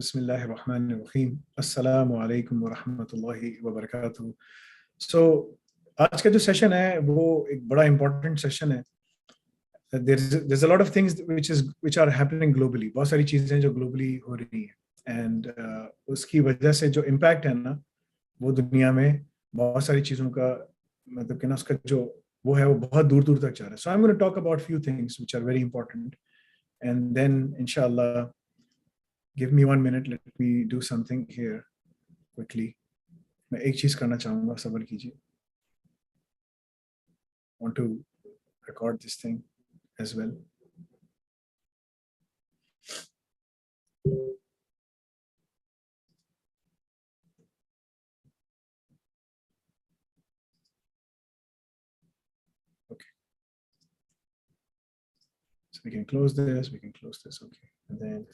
बिस्मिल्लाहिर्रहमानिर्रहीम अस्सलामु अलैकुम वरहमतुल्लाहि वबरकातुहू। सो आज का जो सेशन है वो एक बड़ा इंपॉर्टेंट सेशन है। there's a lot of things which are happening globally. बहुत सारी चीजें जो ग्लोबली हो रही हैं एंड उसकी वजह से जो इम्पैक्ट है ना वो दुनिया में बहुत सारी चीजों का मतलब कि ना उसका जो वो है वो बहुत दूर दूर तक जा रहा है. So I am going to talk about few things which are very important and then इंशाल्लाह give me 1 minute, let me do something here quickly. मैं एक चीज करना चाहूंगा, सब्र कीजिए. Want to record this thing as well. Okay. So we can close this, okay. And then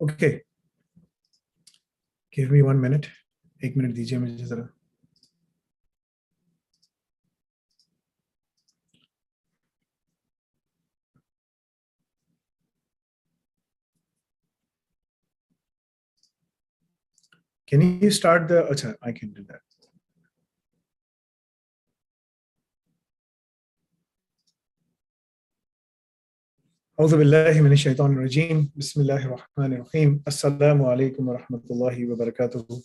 okay. Give me 1 minute. एक minute दीजिए मुझे जरा. Can you start the? अच्छा, I can do that. أعوذ بالله من الشيطان الرجيم. بسم الله الرحمن الرحيم. السلام عليكم ورحمة الله وبركاته.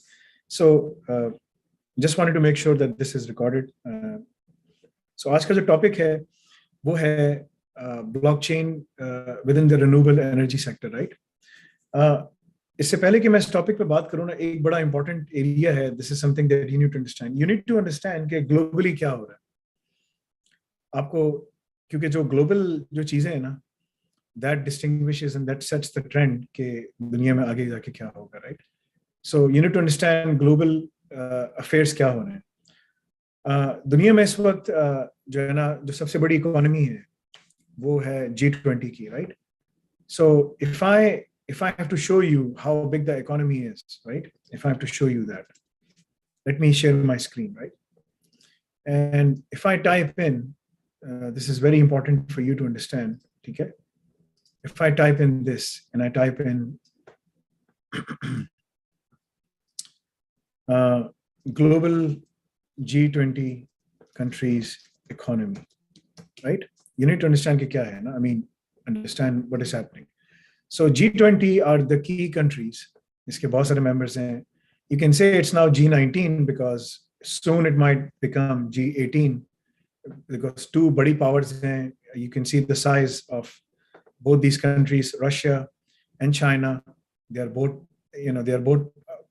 So just wanted to make sure that this is recorded. So आज का जो topic है वो है blockchain within the renewable energy sector, right? इससे पहले कि मैं इस टॉपिक पे बात करूँ ना, एक बड़ा इंपॉर्टेंट एरिया है. This is something that you need to understand. You need to understand कि ग्लोबली क्या हो रहा है आपको, क्योंकि जो ग्लोबल जो चीजें हैं ना, that distinguishes and that sets the trend कि दुनिया में आगे जाके क्या होगा, right? So you need to understand global affairs क्या हो रहे हैं. दुनिया में इस वक्त जो है ना, जो सबसे बड़ी इकोनॉमी है वो है G20 की, right? So if I have to show you how big the economy is, right? If I have to show you that, let me share my screen, right? And if I type in, this is very important for you to understand, okay? If I type in this and I type in global G20 countries economy, right? You need to understand कि क्या है ना, I mean, understand what is happening. So G20 are the key countries. इसके बहुत सारे members हैं. You can say it's now G19 because soon it might become G18 because two बड़ी powers हैं. You can see the size of both these countries, Russia and China. They are both, they are both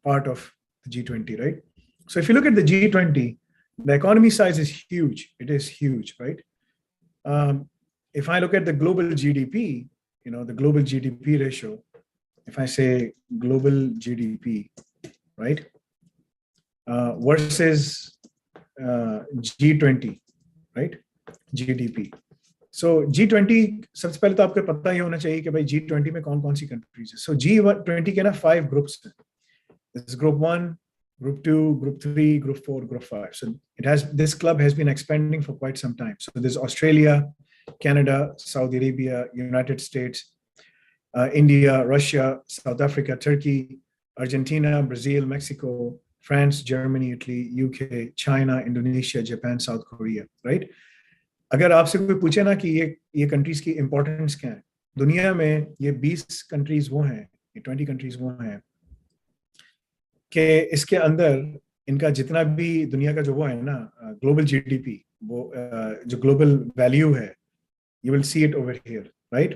part of the G20, right? So if you look at the G20, the economy size is huge. It is huge, right? If I look at the global GDP, the global GDP ratio, if I say global GDP, right, versus G20, right, GDP. So G20, सबसे पहले तो आपको पता ही होना चाहिए कि भाई G20 में कौन कौन सी कंट्रीज है. So G20 के ना 5 ग्रुप्स हैं. This is group 1, group 2, group 3, group 4, group 5. So this club has been expanding for quite some time. So there's Australia, Canada, Saudi Arabia, United States, India, Russia, South Africa, Turkey, Argentina, Brazil, Mexico, France, Germany, Italy, UK, China, Indonesia, Japan, South Korea, right? अगर आपसे कोई पूछे ना कि ये countries की importance क्या है दुनिया में, ये 20 कंट्रीज वो हैं, ये 20 कंट्रीज वो हैं कि इसके अंदर इनका जितना भी दुनिया का जो वो है ना ग्लोबल जीडीपी, वो जो ग्लोबल वैल्यू है, you will see it over here, right?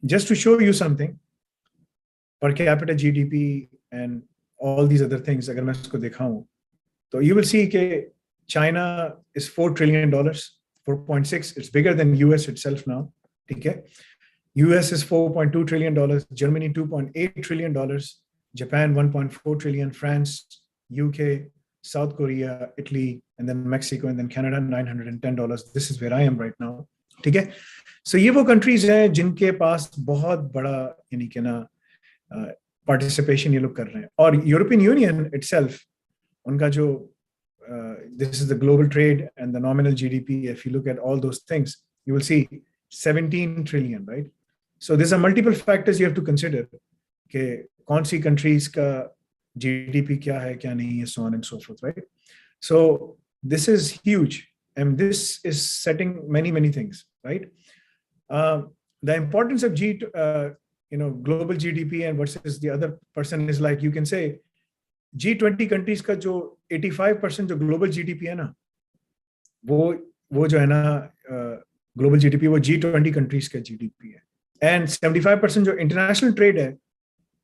Just to show you something, per capita GDP and all these other things, अगर मैं इसको दिखाऊं तो you will see कि China is $4 trillion, 4.6. It's bigger than US itself now, ठीक है? US is $4.2 trillion, Germany $2.8 trillion, Japan 1.4 trillion, France, UK, South Korea, Italy, and then Mexico, and then Canada $910. This is where I am right now. ठीक है? So ये वो countries हैं जिनके पास बहुत बड़ा यानी कि ना participation ये लोग कर रहे हैं. और European Union itself, उनका जो this is the global trade and the nominal GDP. If you look at all those things, you will see 17 trillion, right? So there's a multiple factors you have to consider. Okay, कौन सी countries का GDP क्या है, क्या नहीं है, so on and so forth, right? So this is huge, and this is setting many things, right? The importance of global GDP and versus the other person is like, you can say G20 countries का जो 85% जो global GDP है ना, वो जो है ना global GDP वो G20 countries का GDP है, and 75% जो international trade है,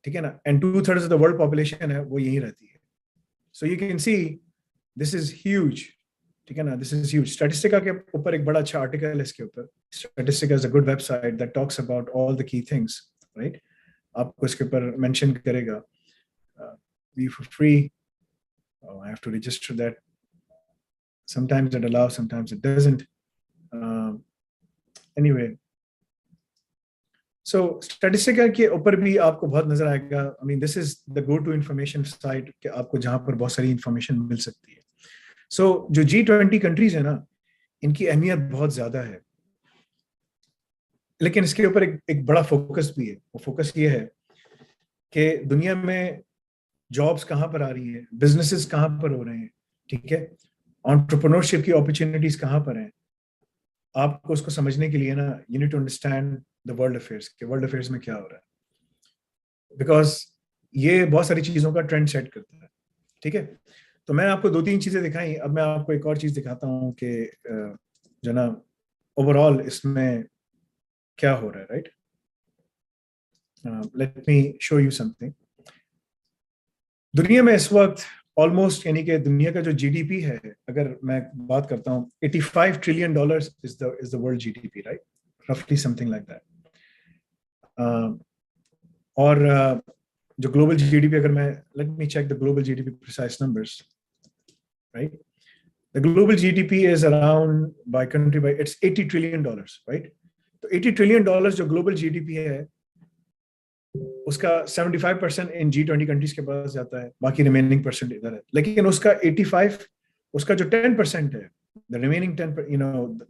ठीक है ना, and 2/3 of the world population है वो यही रहती है. So you can see this is huge, ठीक है ना, this is huge. Statistica के ऊपर एक बड़ा अच्छा article है इसके ऊपर. Statistica is a good website that talks about all the key things, right? आपको इसके ऊपर mention करेगा. Be for free. Oh, I have to register that. Sometimes it allows, sometimes it doesn't. Anyway, so Statistica के ऊपर भी आपको बहुत नजर आएगा. I mean, this is the go-to information site कि आपको जहाँ पर बहुत सारी information मिल सकती है. So जो G20 countries है ना, इनकी अहमियत बहुत ज्यादा है. लेकिन इसके ऊपर एक बड़ा फोकस भी है. वो फोकस ये है कि दुनिया में जॉब्स कहाँ पर आ रही है, बिजनेसेस कहाँ पर हो रहे हैं, ठीक है, एंटरप्रेन्योरशिप की अपॉर्चुनिटीज कहाँ पर हैं. आपको उसको समझने के लिए ना, you need to understand the world affairs, कि वर्ल्ड अफेयर्स में क्या हो रहा है, बिकॉज ये बहुत सारी चीजों का ट्रेंड सेट करता है. ठीक है, तो मैं आपको 2-3 चीजें दिखाई. अब मैं आपको एक और चीज दिखाता हूँ कि जो ना ओवरऑल इसमें क्या हो रहा है, right. Let me show you something. दुनिया में इस वक्त ऑलमोस्ट यानी कि दुनिया का जो जीडीपी है, अगर मैं बात करता हूँ, $85 trillion is the world GDP, right? Roughly something like that. और जो ग्लोबल जीडीपी, अगर मैं let me check the global GDP precise numbers, right? The global GDP is around by country by it's $80 trillion, right? तो $80 trillion जो global GDP है, उसका 75% इन G20 countries के पास जाता है, बाकी रिमेनिंग परसेंट इधर है. लेकिन उसका 85, उसका जो 10% है, the remaining 10,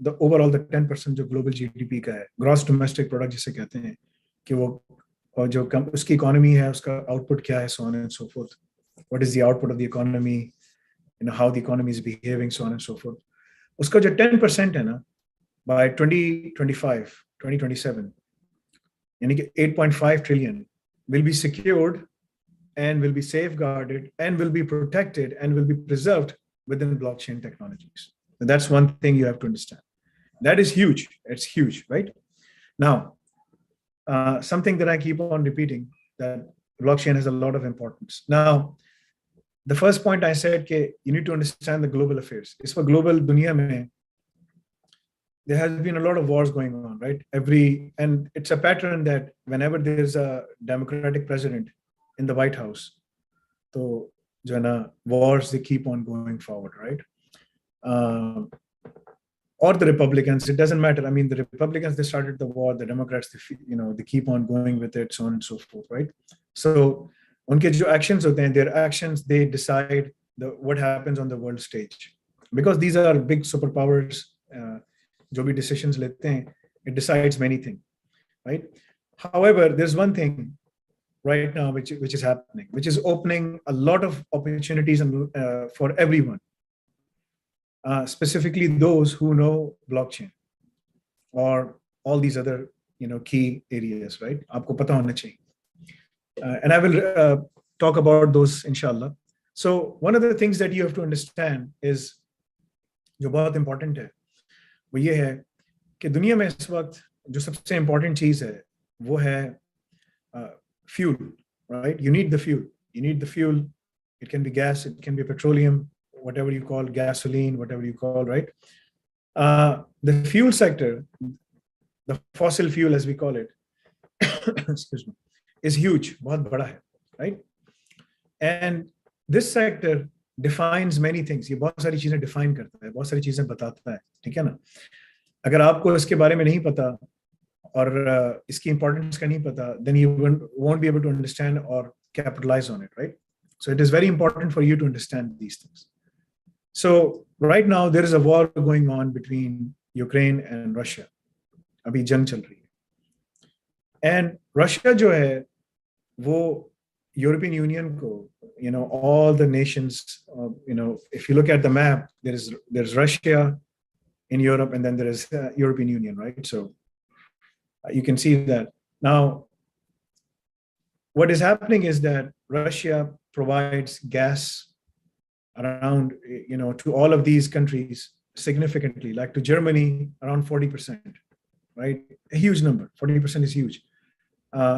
the overall the 10% जो ग्लोबल जीडीपी का है, ग्रॉस डोमेस्टिक प्रोडक्ट जिसे कहते हैं, कि वो और जो उसकी इकोनॉमी है, उसका आउटपुट क्या है, so on and so fourth. What is the output of the economy, how the economy is behaving, so on and so fourth. उसका जो 10% है ना, बाय 2027 यानी कि 8.5 trillion will be secured and will be safeguarded and will be protected and will be preserved within blockchain technologies. And that's one thing you have to understand. That is huge. It's huge, right? Now, something that I keep on repeating, that blockchain has a lot of importance. Now, the first point I said, you need to understand the global affairs. Is for global dunya mein, there has been a lot of wars going on, right? And it's a pattern that whenever there's a democratic president in the White House, so wars, they keep on going forward, right? Or the Republicans, it doesn't matter. I mean, the Republicans, they started the war, the Democrats, they keep on going with it, so on and so forth, right? So unke jo actions hote hain, their actions, they decide what happens on the world stage. Because these are big superpowers, जो भी decisions लेते हैं, it decides many things, right? However, there's one thing right now which is happening, which is opening a lot of opportunities for everyone, specifically those who know blockchain or all these other key areas, right? आपको पता होना चाहिए. And I will talk about those inshallah. So one of the things that you have to understand is, जो बहुत important है, वो ये है कि दुनिया में इस वक्त जो सबसे इम्पोर्टेंट चीज है वो है fuel, right? You need the fuel. It can be gas, it can be petroleum, whatever you call, gasoline, whatever you call, right? The fuel sector, the fossil fuel as we call it, excuse me, is huge, बहुत बड़ा है, right? And this sector defines many things. ये बहुत सारी चीजें define करता है, बहुत सारी चीजें बताता है, ठीक है ना? अगर आपको इसके बारे में नहीं पता और इसकी importance का नहीं पता, then you won't be able to understand or capitalize on it, right? So it is very important for you to understand these things. So right now there is a war going on between Ukraine and Russia. अभी जंग चल रही है. And Russia जो है वो European Union को, all the nations, if you look at the map, there's Russia in Europe, and then there is European Union, right? So you can see that. Now, what is happening is that Russia provides gas around, to all of these countries significantly, like to Germany, around 40%, right? A huge number, 40% is huge.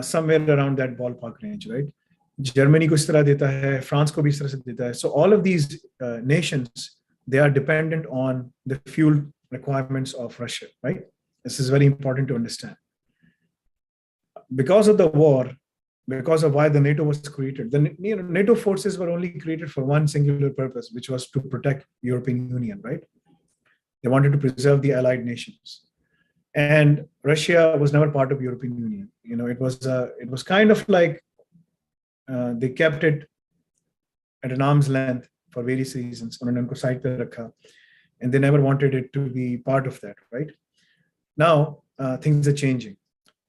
Somewhere around that ballpark range, right? Germany को इस तरह देता है, France को भी इस तरह से देता है. So all of these nations, they are dependent on the fuel requirements of Russia, right? This is very important to understand. Because of the war, because of why the NATO was created, the NATO forces were only created for one singular purpose, which was to protect European Union, right? They wanted to preserve the allied nations. And Russia was never part of European Union. It was kind of like they kept it at an arm's length for various reasons. And they never wanted it to be part of that, right? Now, things are changing.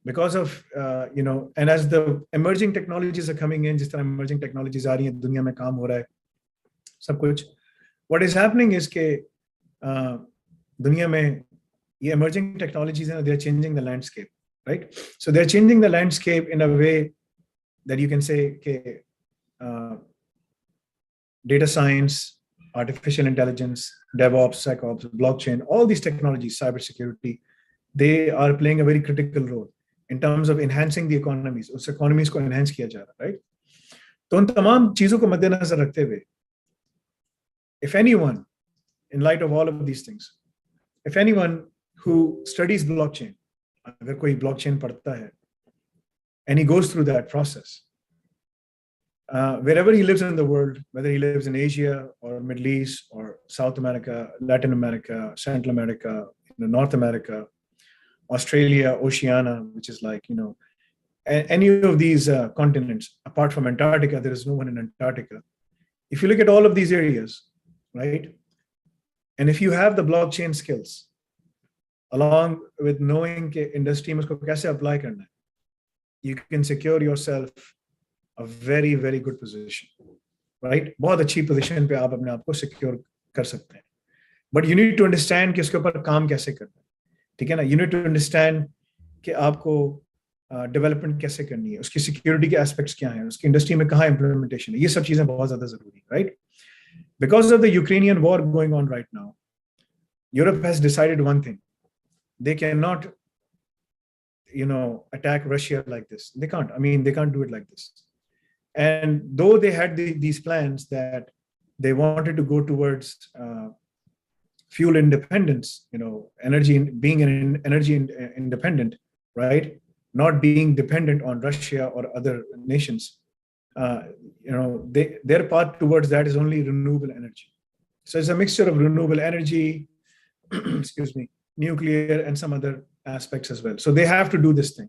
Because of, and as the emerging technologies are coming in, just emerging technologies are in dunya mein kaam ho raha hai, sab kuch. What is happening is that dunya mein ye emerging technologies, they're changing the landscape, right? So they're changing the landscape in a way that you can say data science, artificial intelligence, DevOps, SecOps, blockchain, all these technologies, cybersecurity, they are playing a very critical role in terms of enhancing the economies. उस economies को enhance किया जा रहा है, right? तो उन तमाम चीजों को मद्देनजर रखते हुए, if anyone, in light of all of these things, if anyone who studies blockchain, अगर कोई blockchain पढ़ता है, and he goes through that process, wherever he lives in the world, whether he lives in Asia or Middle East or South America, Latin America, Central America, North America, Australia, Oceania, which is like, any of these continents, apart from Antarctica, there is no one in Antarctica. If you look at all of these areas, right? And if you have the blockchain skills, along with knowing कि industry में उसको कैसे apply करना है, you can secure yourself a very, very good position, right? बहुत अच्छी position पे आप अपने आप को secure कर सकते हैं. But you need to understand कि उसके ऊपर काम कैसे करना है, ठीक है ना? You need to understand कि आपको development कैसे करनी है, उसकी security के aspects क्या हैं, उसकी industry में कहाँ implementation है, ये सब चीजें बहुत ज़्यादा ज़रूरी है, right? Because of the Ukrainian war going on right now, Europe has decided one thing: they cannot, attack Russia like this. They can't. I mean, they can't do it like this. And though they had these plans that they wanted to go towards fuel independence, being an energy independent, right? Not being dependent on Russia or other nations. Their path towards that is only renewable energy. So it's a mixture of renewable energy, excuse me, nuclear, and some other aspects as well. So they have to do this thing.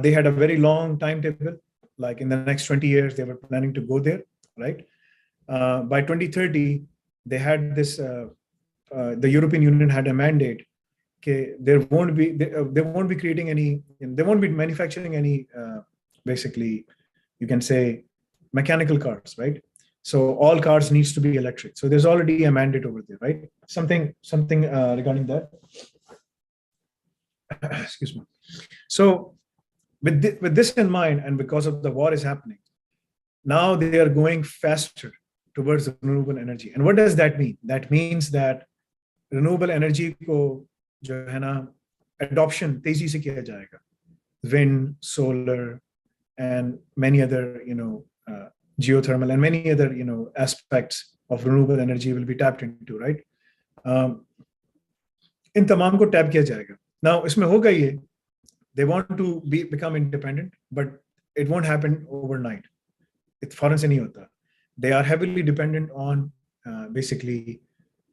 They had a very long timetable. Like in the next 20 years, they were planning to go there, right? By 2030, they had this, the European Union had a mandate that they won't be creating any, they won't be manufacturing any, basically, you can say, mechanical cars, right? So all cars needs to be electric. So there's already a mandate over there, right? Something regarding that. Excuse me. So with this in mind, and because of the war is happening, now they are going faster towards renewable energy. And what does that mean? That means that renewable energy ko jo hai na, adoption tezi se kiya jayega. Wind, solar, and many other, geothermal and many other, aspects of renewable energy will be tapped into, right? In tamam ko tap kiya jayega. Now, isme hoga ye They want to become independent, but it won't happen overnight. It's foreign se nahi hota. They are heavily dependent on basically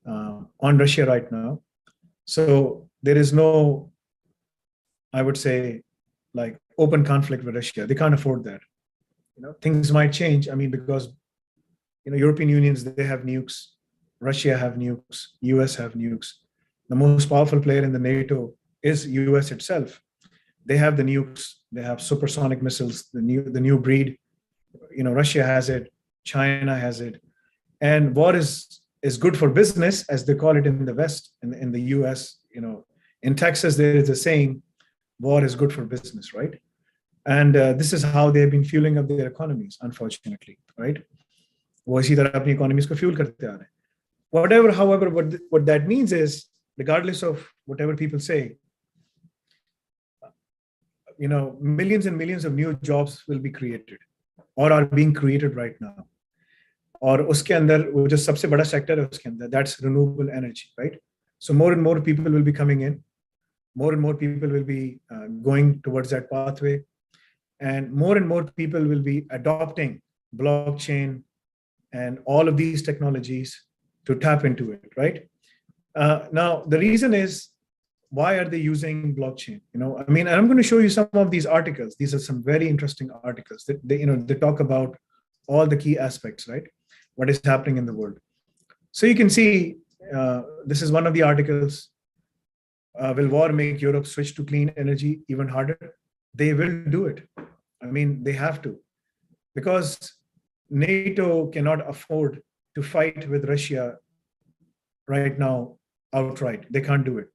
on Russia right now. So there is no, I would say, like open conflict with Russia. They can't afford that. Things might change. I mean, because European unions, they have nukes, Russia have nukes, US have nukes. The most powerful player in the NATO is US itself. They have the nukes, they have supersonic missiles, the new breed. Russia has it, China has it. And war is good for business, as they call it in the West, in the US. In Texas, there is a saying, war is good for business, right? And this is how they have been fueling up their economies, unfortunately, right? वो इसी तरह अपनी economies को fuel करते आ रहे हैं. Whatever, however, what that means is, regardless of whatever people say, millions and millions of new jobs will be created or are being created right now. और उसके अंदर वो जो सबसे बड़ा sector है उसके अंदर, that's renewable energy, right? So more and more people will be coming in, more and more people will be going towards that pathway, and more people will be adopting blockchain and all of these technologies to tap into it, right? Now, the reason is, why are they using blockchain? I mean, I'm going to show you some of these articles. These are some very interesting articles that they talk about all the key aspects, right? What is happening in the world. So you can see, this is one of the articles. Will war make Europe switch to clean energy even harder? They will do it. I mean, they have to, because NATO cannot afford to fight with Russia right now outright. They can't do it.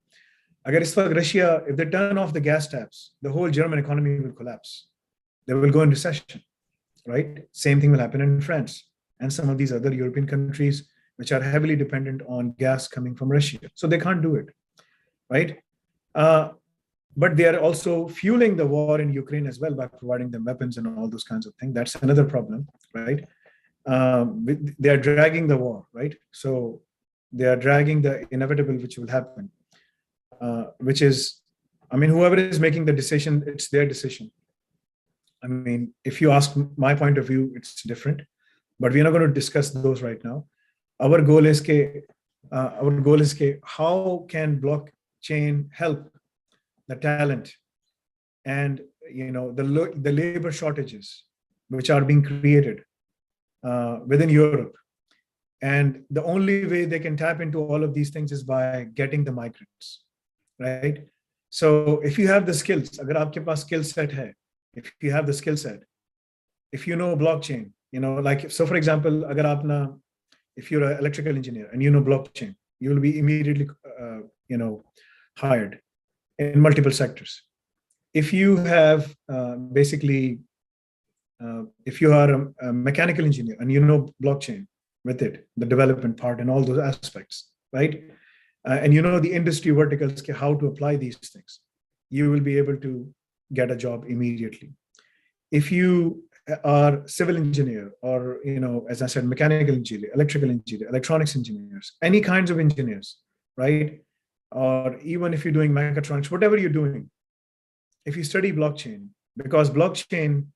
Agar is waqt Russia, if they turn off the gas taps, the whole German economy will collapse. They will go in recession, right? Same thing will happen in France and some of these other European countries which are heavily dependent on gas coming from Russia. So they can't do it, right? But they are also fueling the war in Ukraine as well by providing them weapons and all those kinds of things. That's another problem, right? They are dragging the war, right? So they are dragging the inevitable which will happen, which is, I mean, whoever is making the decision, it's their decision. I mean, if you ask my point of view, it's different, but we're not going to discuss those right now. Our goal is how can blockchain help the talent and the labor shortages which are being created within Europe. And the only way they can tap into all of these things is by getting the migrants, right? So if you have the skills, agar aapke paas skill set hai, if you have the skill set, if you know blockchain, like, so for example, if you're an electrical engineer and you know blockchain, you will be immediately, hired in multiple sectors. If you have if you are a mechanical engineer and you know blockchain with it, the development part and all those aspects, right? And the industry verticals, how to apply these things, you will be able to get a job immediately. If you are civil engineer or, as I said, mechanical engineer, electrical engineer, electronics engineers, any kinds of engineers, right? Or even if you're doing mechatronics, whatever you're doing, if you study blockchain, because blockchain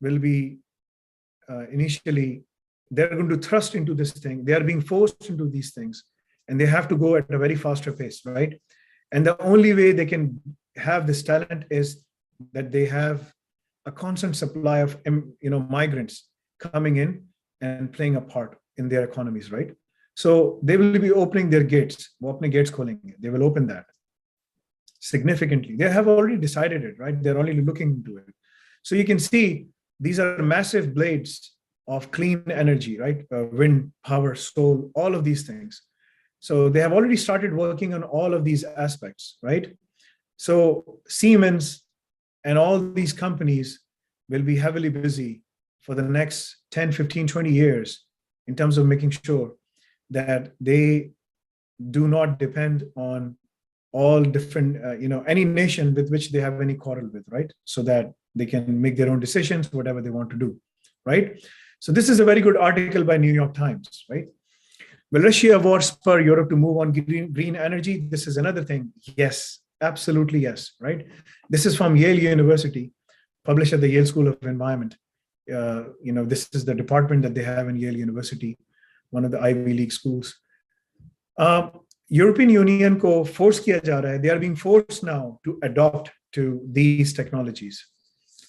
will be initially, they're going to thrust into this thing. They are being forced into these things and they have to go at a very faster pace, right? And the only way they can have this talent is that they have a constant supply of migrants coming in and playing a part in their economies, right? So they will be opening their gates. They will open that significantly. They have already decided it, right? They're already looking into it. So you can see these are massive blades of clean energy, right? Wind, power, solar, all of these things. So they have already started working on all of these aspects, right? So Siemens and all these companies will be heavily busy for the next 10, 15, 20 years in terms of making sure that they do not depend on all different, any nation with which they have any quarrel with, right? So that they can make their own decisions, whatever they want to do, right? So this is a very good article by New York Times, right? Will Russia war spur Europe to move on green energy? This is another thing. Yes, Absolutely yes, right? This is from Yale University, published at the Yale School of Environment. This is the department that they have in Yale University, one of the Ivy League schools. European Union को force किया जा रहा है. They are being forced now to adopt to these technologies.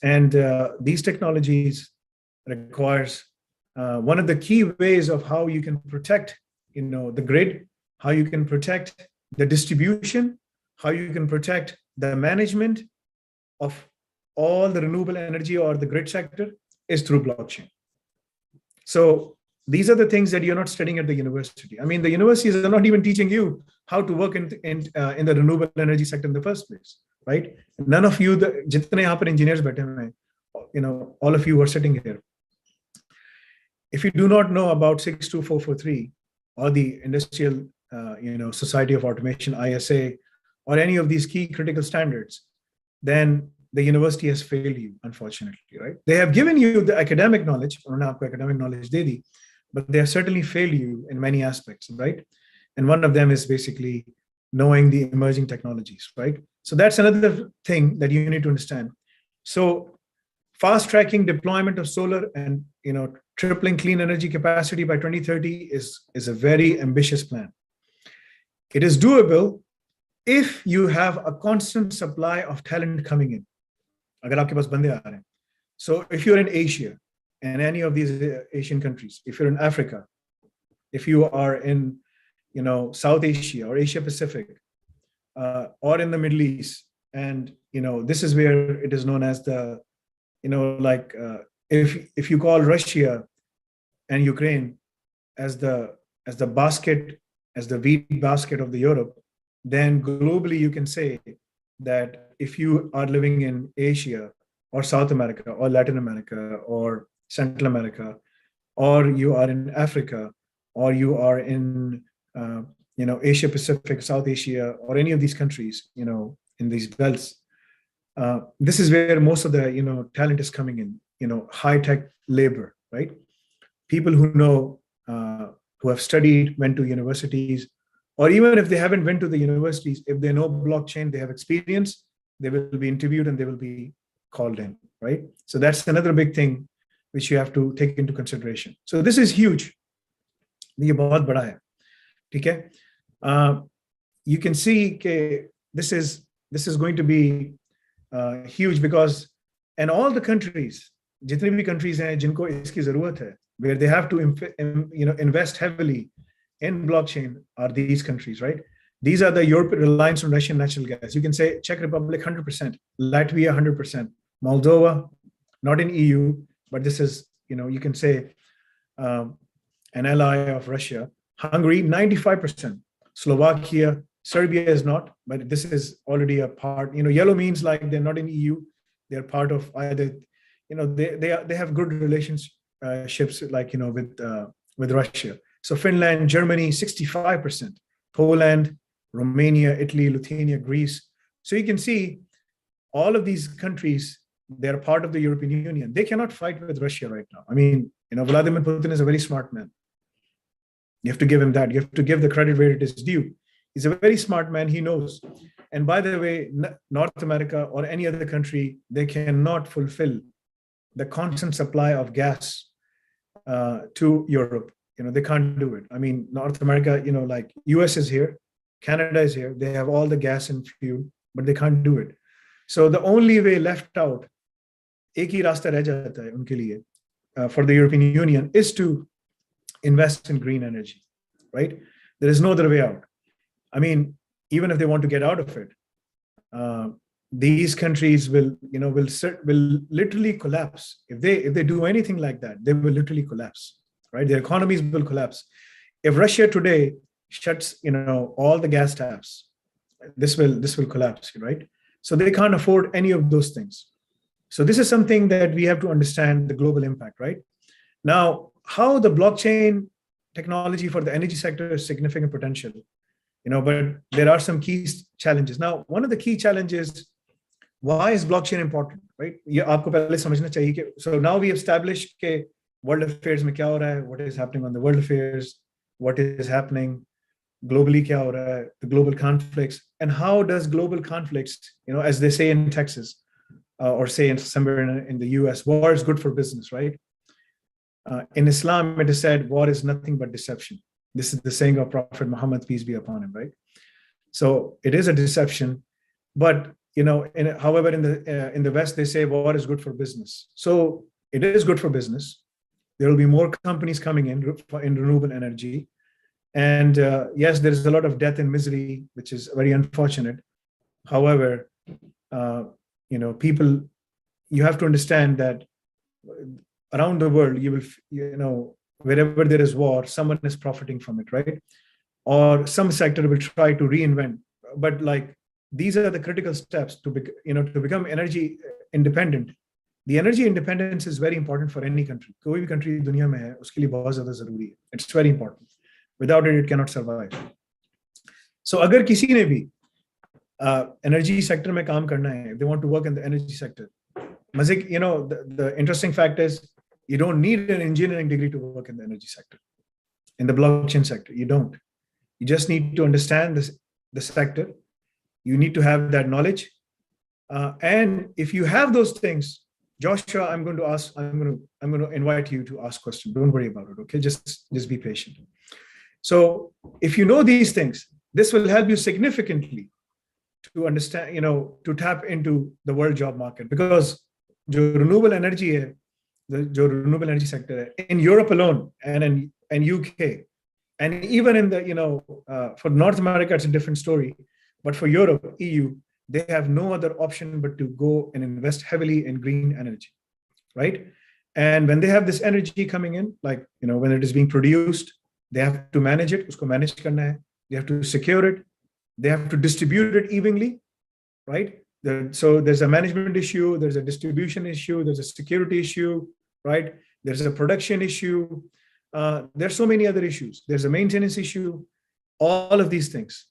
And these technologies requires one of the key ways of how you can protect, the grid, how you can protect the distribution, how you can protect the management of all the renewable energy or the grid sector is through blockchain. So these are the things that you're not studying at the university. I mean, the universities are not even teaching you how to work in the renewable energy sector in the first place, right? None of you, jitne yahan par engineers baithe hain, all of you are sitting here. If you do not know about 62443 or the Industrial, Society of Automation, ISA, or any of these key critical standards, then the university has failed you, unfortunately, right? They have given you the academic knowledge, but they have certainly failed you in many aspects, right? And one of them is basically knowing the emerging technologies, right? So that's another thing that you need to understand. So fast tracking deployment of solar and tripling clean energy capacity by 2030 is a very ambitious plan. It is doable if you have a constant supply of talent coming in. अगर आपके पास बंदे आ रहे हैं. So if you're in Asia and any of these Asian countries, if you're in Africa, if you are in South Asia or Asia Pacific, or in the Middle East, and this is where it is known as the if you call Russia and Ukraine as the wheat basket of the Europe, then globally you can say that if you are living in Asia or South America or Latin America or Central America, or you are in Africa, or you are in Asia Pacific, South Asia, or any of these countries, in these belts, this is where most of the talent is coming in, high tech labor, right? People who know, who have studied, went to universities, or even if they haven't went to the universities, if they know blockchain, they have experience, they will be interviewed and they will be called in, right? So that's another big thing which you have to take into consideration. So this is huge. ये बहुत बड़ा है, ठीक है? You can see that this is going to be huge because, and all the countries, जितने भी countries हैं जिनको इसकी ज़रूरत है, where they have to invest heavily in blockchain are these countries, right? These are the European reliance on Russian natural gas. You can say Czech Republic 100%, Latvia 100%, Moldova, not in EU, but this is, you can say an ally of Russia. Hungary 95%, Slovakia, Serbia is not, but this is already a part. Yellow means like they're not in EU, they're part of either. They have good relationships like with Russia. So Finland, Germany 65%, Poland, Romania, Italy, Lithuania, Greece. So you can see all of these countries, they're part of the European Union. They cannot fight with Russia right now. I mean, Vladimir Putin is a very smart man. You have to give him that. You have to give the credit where it is due. He's a very smart man. He knows. And by the way, North America or any other country, they cannot fulfill the constant supply of gas to Europe. They can't do it. I mean, North America, like US is here, Canada is here. They have all the gas and fuel, but they can't do it. So the only way left out, एक ही रास्ता रह जाता है उनके लिए, for the European Union, is to invest in green energy, right? There is no other way out. I mean, even if they want to get out of it, these countries will literally collapse. If they do anything like that, they will literally collapse, right? Their economies will collapse. If Russia today shuts, all the gas taps, this will collapse, right? So they can't afford any of those things. So this is something that we have to understand the global impact, right? Now, how the blockchain technology for the energy sector is significant potential, but there are some key challenges. Now, one of the key challenges, why is blockchain important, right? ये आपको पहले समझना चाहिए कि, so now we established कि world affairs में क्या हो रहा है, what is happening on the world affairs, what is happening globally kya ho raha hai, the global conflicts, and how does global conflicts, as they say in Texas, or say somewhere in the US, war is good for business, right? In Islam, it is said, war is nothing but deception. This is the saying of Prophet Muhammad, peace be upon him, right? So it is a deception, but however, in the West, they say war is good for business. So it is good for business. There will be more companies coming in renewable energy. And yes, there is a lot of death and misery, which is very unfortunate. However, people, you have to understand that around the world, you will, wherever there is war, someone is profiting from it, right? Or some sector will try to reinvent. But like, these are the critical steps to become energy independent. The energy independence is very important for any country. कोई भी country दुनिया में है, उसके लिए बहुत ज़्यादा ज़रूरी है. It's very important. Without it, it cannot survive. So अगर किसी ने भी energy sector में काम करना है, if they want to work in the energy sector, the interesting fact is, you don't need an engineering degree to work in the energy sector. In the blockchain sector, you don't. You just need to understand the sector. You need to have that knowledge. And if you have those things, Joshua, I'm going to invite you to ask questions. Don't worry about it, okay? Just be patient. So if you know these things, this will help you significantly to understand, to tap into the world job market. Because the renewable energy sector in Europe alone and in UK, and even in the, for North America, it's a different story. But for Europe, EU, they have no other option but to go and invest heavily in green energy, right? And when they have this energy coming in, like, when it is being produced, they have to manage it. Usko manage karna hai. They have to secure it. They have to distribute it evenly, right? So there's a management issue, there's a distribution issue, there's a security issue, right? There's a production issue. There's so many other issues. There's a maintenance issue. All of these things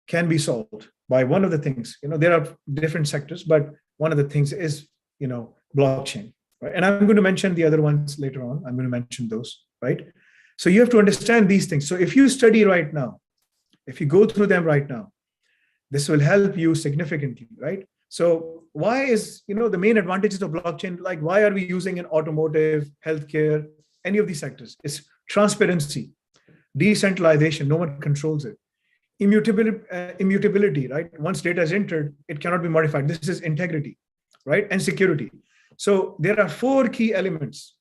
can be solved by one of the things. There are different sectors, but one of the things is, blockchain, right? And I'm going to mention the other ones later on. I'm going to mention those, right? So you have to understand these things. So if you study right now, if you go through them right now, this will help you significantly, right? So why is, the main advantages of blockchain, like why are we using in automotive, healthcare, any of these sectors? It's transparency, decentralization, no one controls it. Immutability, right? Once data is entered, it cannot be modified. This is integrity, right? And security. So there are 4 key elements,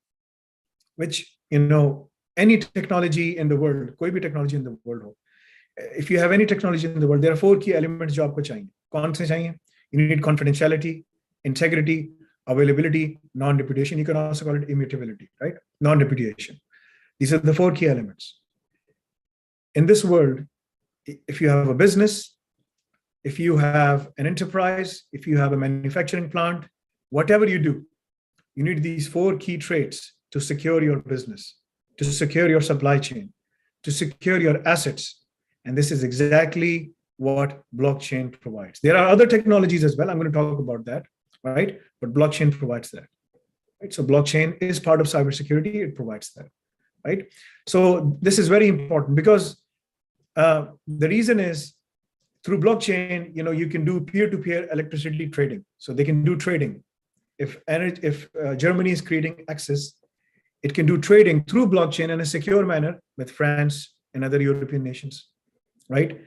which, any technology in the world, koi bhi technology in the world, if you have any technology in the world, there are 4 key elements jo aapko chahiye. Kaun se chahiye? You need confidentiality, integrity, availability, non-repudiation. You can also call it immutability, right? Non-repudiation. These are the 4 key elements. In this world, if you have a business, if you have an enterprise, if you have a manufacturing plant, whatever you do, you need these 4 key traits to secure your business, to secure your supply chain, to secure your assets. And this is exactly what blockchain provides. There are other technologies as well. I'm going to talk about that, right? But blockchain provides that, right? So blockchain is part of cybersecurity. It provides that, right? So this is very important because the reason is, through blockchain, you can do peer-to-peer electricity trading. So they can do trading. If Germany is creating access, it can do trading through blockchain in a secure manner with France and other European nations, right?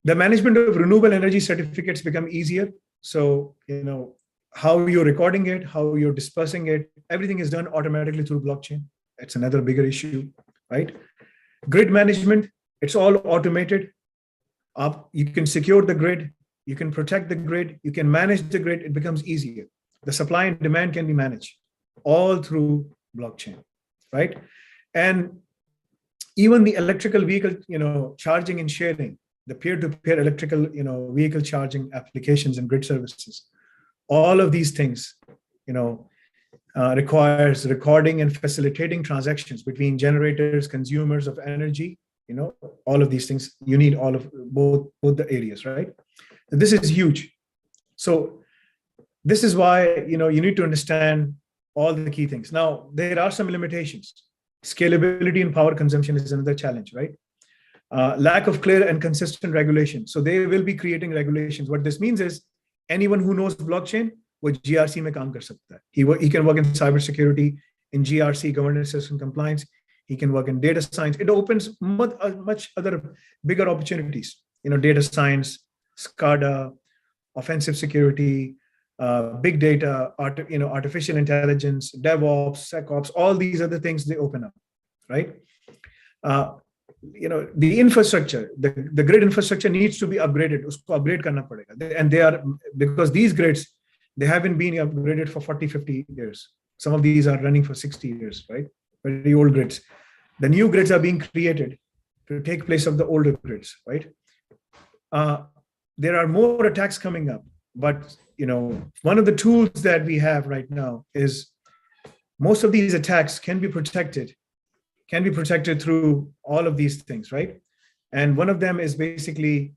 The management of renewable energy certificates become easier. So, how you're recording it, how you're dispersing it, everything is done automatically through blockchain. It's another bigger issue, right? Grid management, it's all automated. You can secure the grid, you can protect the grid, you can manage the grid. It becomes easier. The supply and demand can be managed all through blockchain, right? And even the electrical vehicle, charging and sharing, the peer-to-peer electrical, vehicle charging applications and grid services, all of these things, requires recording and facilitating transactions between generators, consumers of energy. All of these things, you need all of both the areas, right? So this is huge. So this is why, you need to understand all the key things. Now, there are some limitations. Scalability and power consumption is another challenge, right? Lack of clear and consistent regulation. So they will be creating regulations. What this means is anyone who knows blockchain, वो GRC में काम कर सकता है. He can work in cybersecurity, in GRC, governance system compliance. He can work in data science. It opens much other bigger opportunities. Data science, SCADA, offensive security, big data, artificial intelligence, DevOps, SecOps, all these other things, they open up, right? The infrastructure, the grid infrastructure needs to be upgraded. Usko upgrade karna padega. And they are, because these grids, they haven't been upgraded for 40, 50 years. Some of these are running for 60 years, right? Very old grids. The new grids are being created to take place of the older grids, right? There are more attacks coming up, but one of the tools that we have right now is most of these attacks can be protected through all of these things, right? And one of them is basically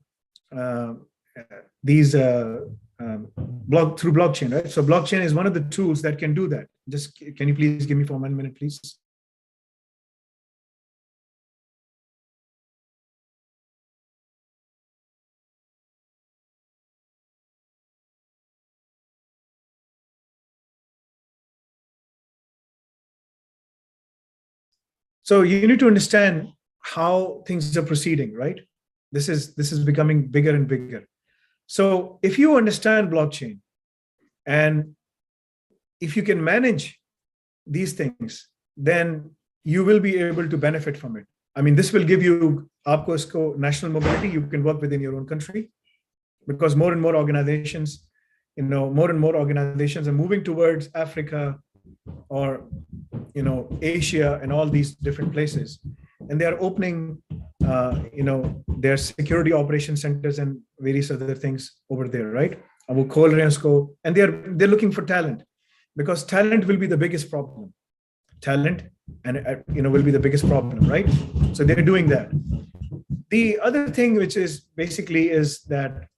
these through blockchain, right? So blockchain is one of the tools that can do that. Just can you please give me for 1 minute, please? So you need to understand how things are proceeding, right? This is becoming bigger and bigger. So if you understand blockchain and if you can manage these things, then you will be able to benefit from it. I mean, this will give you national mobility. You can work within your own country because more and more organizations are moving towards Africa or Asia and all these different places, and they are opening their security operation centers and various other things over there, right? And they're looking for talent, because talent will be the biggest problem. Talent will be the biggest problem, right? So they're doing that. The other thing which is basically is that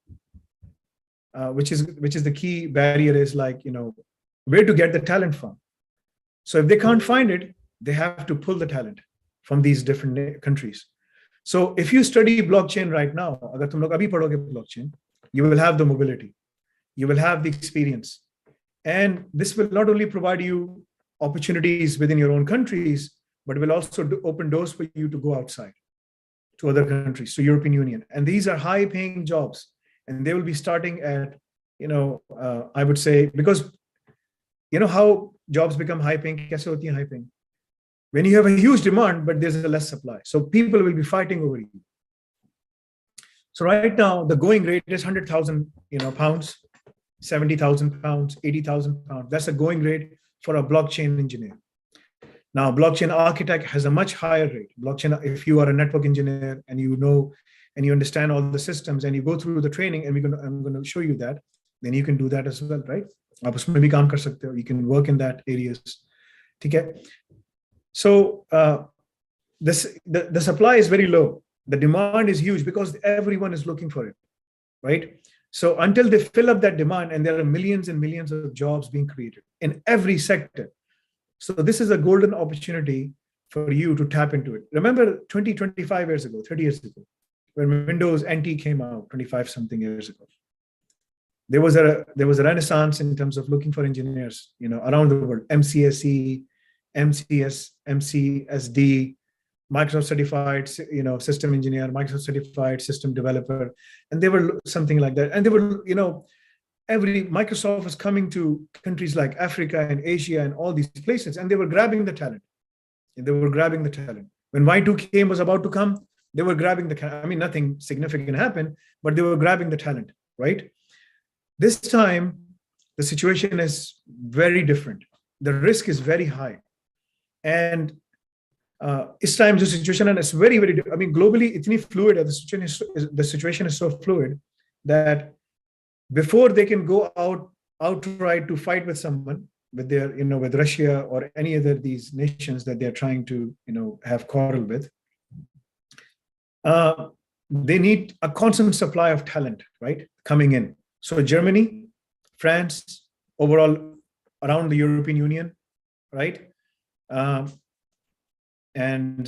which is the key barrier is where to get the talent from. So if they can't find it, they have to pull the talent from these different countries. So if you study blockchain right now, agar tum log abhi padhoge blockchain, you will have the mobility, you will have the experience, and this will not only provide you opportunities within your own countries, but will also open doors for you to go outside to other countries, to European Union. And these are high-paying jobs, and they will be starting at, I would say, because how jobs become high-paying, kaise hoti hain high-paying? When you have a huge demand, but there's a less supply. So people will be fighting over you. So right now, the going rate is 100,000 pounds, 70,000 pounds, 80,000 pounds. That's a going rate for a blockchain engineer. Now, blockchain architect has a much higher rate. Blockchain, if you are a network engineer and you know and you understand all the systems and you go through the training, and I'm going to show you that, then you can do that as well, right? You can work in that areas. Okay? So the supply is very low. The demand is huge because everyone is looking for it, right? So until they fill up that demand, and there are millions and millions of jobs being created in every sector. So this is a golden opportunity for you to tap into it. Remember 20, 25 years ago, 30 years ago, when Windows NT came out 25 something years ago, there was a renaissance in terms of looking for engineers, around the world. MCSE, MCS, MCSD, Microsoft certified, system engineer, Microsoft certified system developer, and they were something like that. And they were, Microsoft was coming to countries like Africa and Asia and all these places, and they were grabbing the talent. When Y2K was about to come, they were grabbing the talent. I mean, nothing significant happened, but they were grabbing the talent, right? This time, the situation is very different. The risk is very high. And this time, the situation is very, very, I mean, globally, it's fluid. The situation is so fluid that before they can go outright to fight with someone, with with Russia or any other these nations that they're trying to, have quarrel with, they need a constant supply of talent, right, coming in. So Germany, France, overall around the European Union, right? And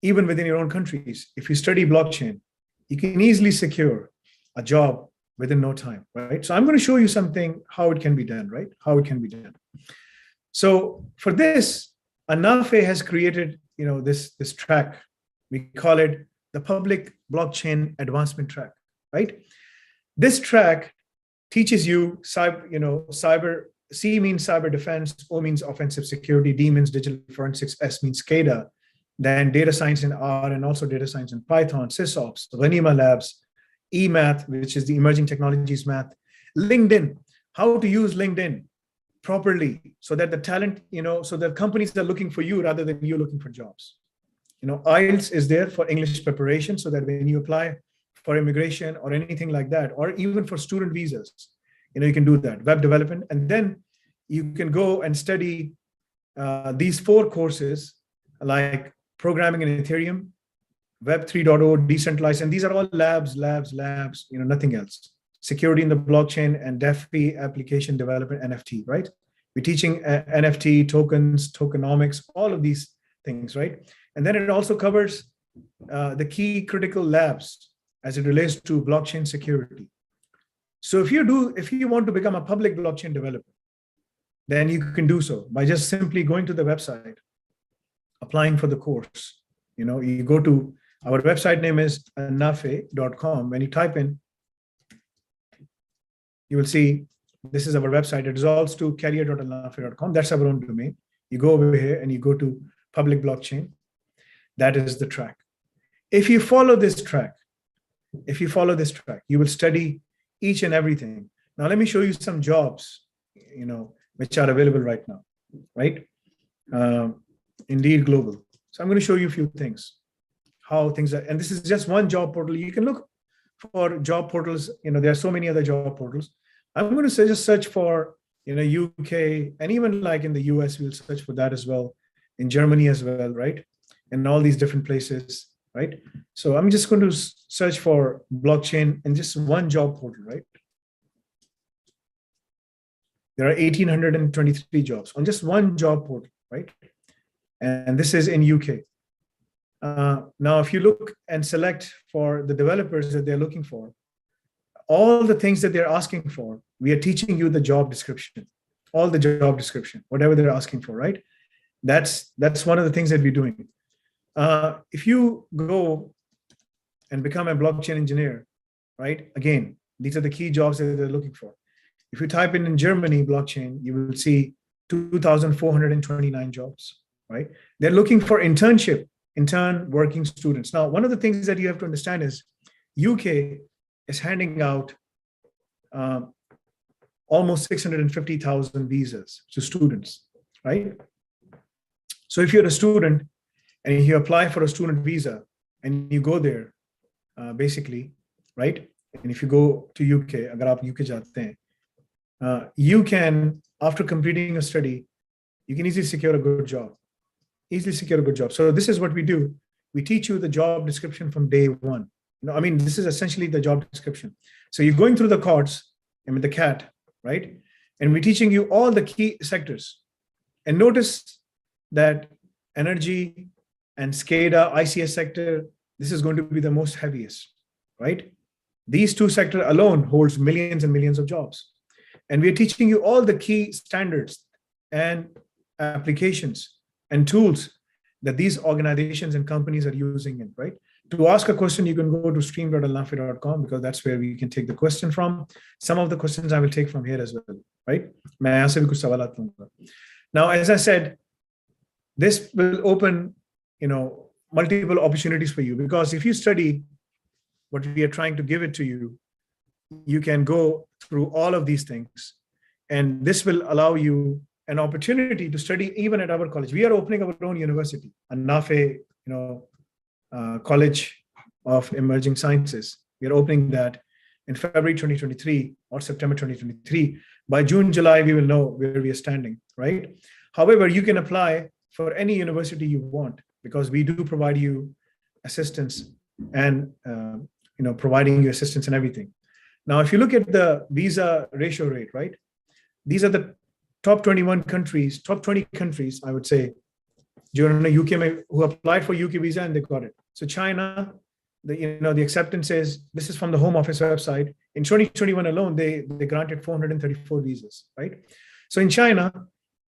even within your own countries, if you study blockchain, you can easily secure a job within no time, right? So I'm going to show you something, how it can be done, right? How it can be done. So for this, Anafe has created, this track. We call it the Public Blockchain Advancement Track, right? This track teaches you cyber. C means cyber defense, O means offensive security, D means digital forensics, S means SCADA, then data science in R, and also data science in Python, SysOps, Ghanima Labs, eMath, which is the emerging technologies math, LinkedIn, how to use LinkedIn properly so that the talent, so that companies are looking for you rather than you looking for jobs. IELTS is there for English preparation so that when you apply for immigration or anything like that, or even for student visas, you can do that, web development. And then you can go and study these 4 courses like programming in Ethereum, Web 3.0, decentralized, and these are all labs, nothing else. Security in the blockchain and DeFi application development, NFT, right? We're teaching NFT, tokens, tokenomics, all of these things, right? And then it also covers the key critical labs as it relates to blockchain security. So if you want to become a public blockchain developer, then you can do so by just simply going to the website, applying for the course. You go to our website name is nafe.com. When you type in, you will see this is our website. It resolves to career.nafe.com. That's our own domain. You go over here and you go to public blockchain. That is the track. If you follow this track, you will study each and everything. Now, let me show you some jobs, which are available right now, right? Indeed Global. So I'm going to show you a few things, how things are, and this is just one job portal. You can look for job portals. There are so many other job portals. I'm going to just search for, UK, and even like in the US, we'll search for that as well, in Germany as well, right? And all these different places, right? So I'm just going to search for blockchain in just one job portal, right? There are 1,823 jobs on just one job portal, right? And this is in UK. Now, if you look and select for the developers that they're looking for, all the things that they're asking for, we are teaching you the job description, all the job description, whatever they're asking for, right? That's one of the things that we're doing. If you go and become a blockchain engineer, right? Again, these are the key jobs that they're looking for. If you type in Germany blockchain, you will see 2,429 jobs, right? They're looking for intern working students. Now, one of the things that you have to understand is UK is handing out almost 650,000 visas to students, right? So if you're a student and you apply for a student visa and you go there, basically, right? And if you go to UK, agar aap UK jate hain, you can, after completing a study, you can easily secure a good job. So this is what we do. We teach you the job description from day one. This is essentially the job description. So you're going through the cards, the cat, right? And we're teaching you all the key sectors. And notice that energy and SCADA, ICS sector, this is going to be the most heaviest, right? These 2 sectors alone holds millions and millions of jobs. And we're teaching you all the key standards and applications and tools that these organizations and companies are using in, right? To ask a question, you can go to stream.alnafi.com because that's where we can take the question from. Some of the questions I will take from here as well, right? Now, as I said, this will open, multiple opportunities for you, because if you study what we are trying to give it to you, you can go through all of these things. And this will allow you an opportunity to study even at our college. We are opening our own university, a NAFE, College of Emerging Sciences. We are opening that in February 2023 or September 2023. By June, July, we will know where we are standing, right? However, you can apply for any university you want, because we do provide you assistance and providing you assistance and everything. Now, if you look at the visa ratio rate, right? These are the top 21 countries, top 20 countries, I would say, UK who applied for UK visa and they got it. So China, the acceptance is, this is from the Home Office website. In 2021 alone, they granted 434 visas, right? So in China,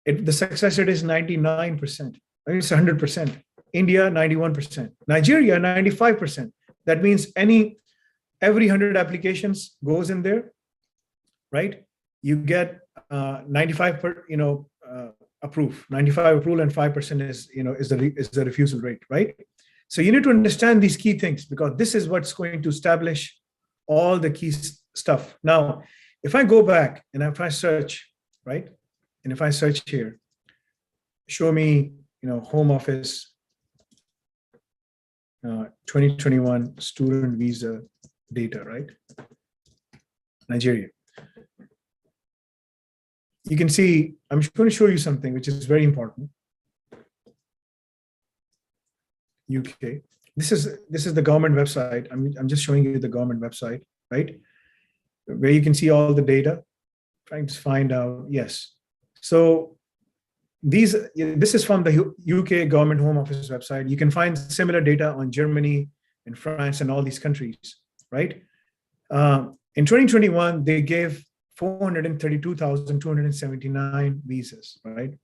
the success rate is 99%. Right? It's 100%. India, 91%. Nigeria, 95%. That means every 100 applications goes in there, right? You get 95 approve, 95 approval, and 5% is the refusal rate, right? So you need to understand these key things, because this is what's going to establish all the key stuff. Now, if I go back and if I search, right, and if I search here, show me, Home Office 2021 student visa data, right? Nigeria. You can see, I'm going to show you something which is very important. UK. This is the government website. I'm just showing you the government website, right? Where you can see all the data. Trying to find out, yes. So this is from the UK government Home Office website. You can find similar data on Germany and France and all these countries, right? In 2021, they gave 432,279 visas, right?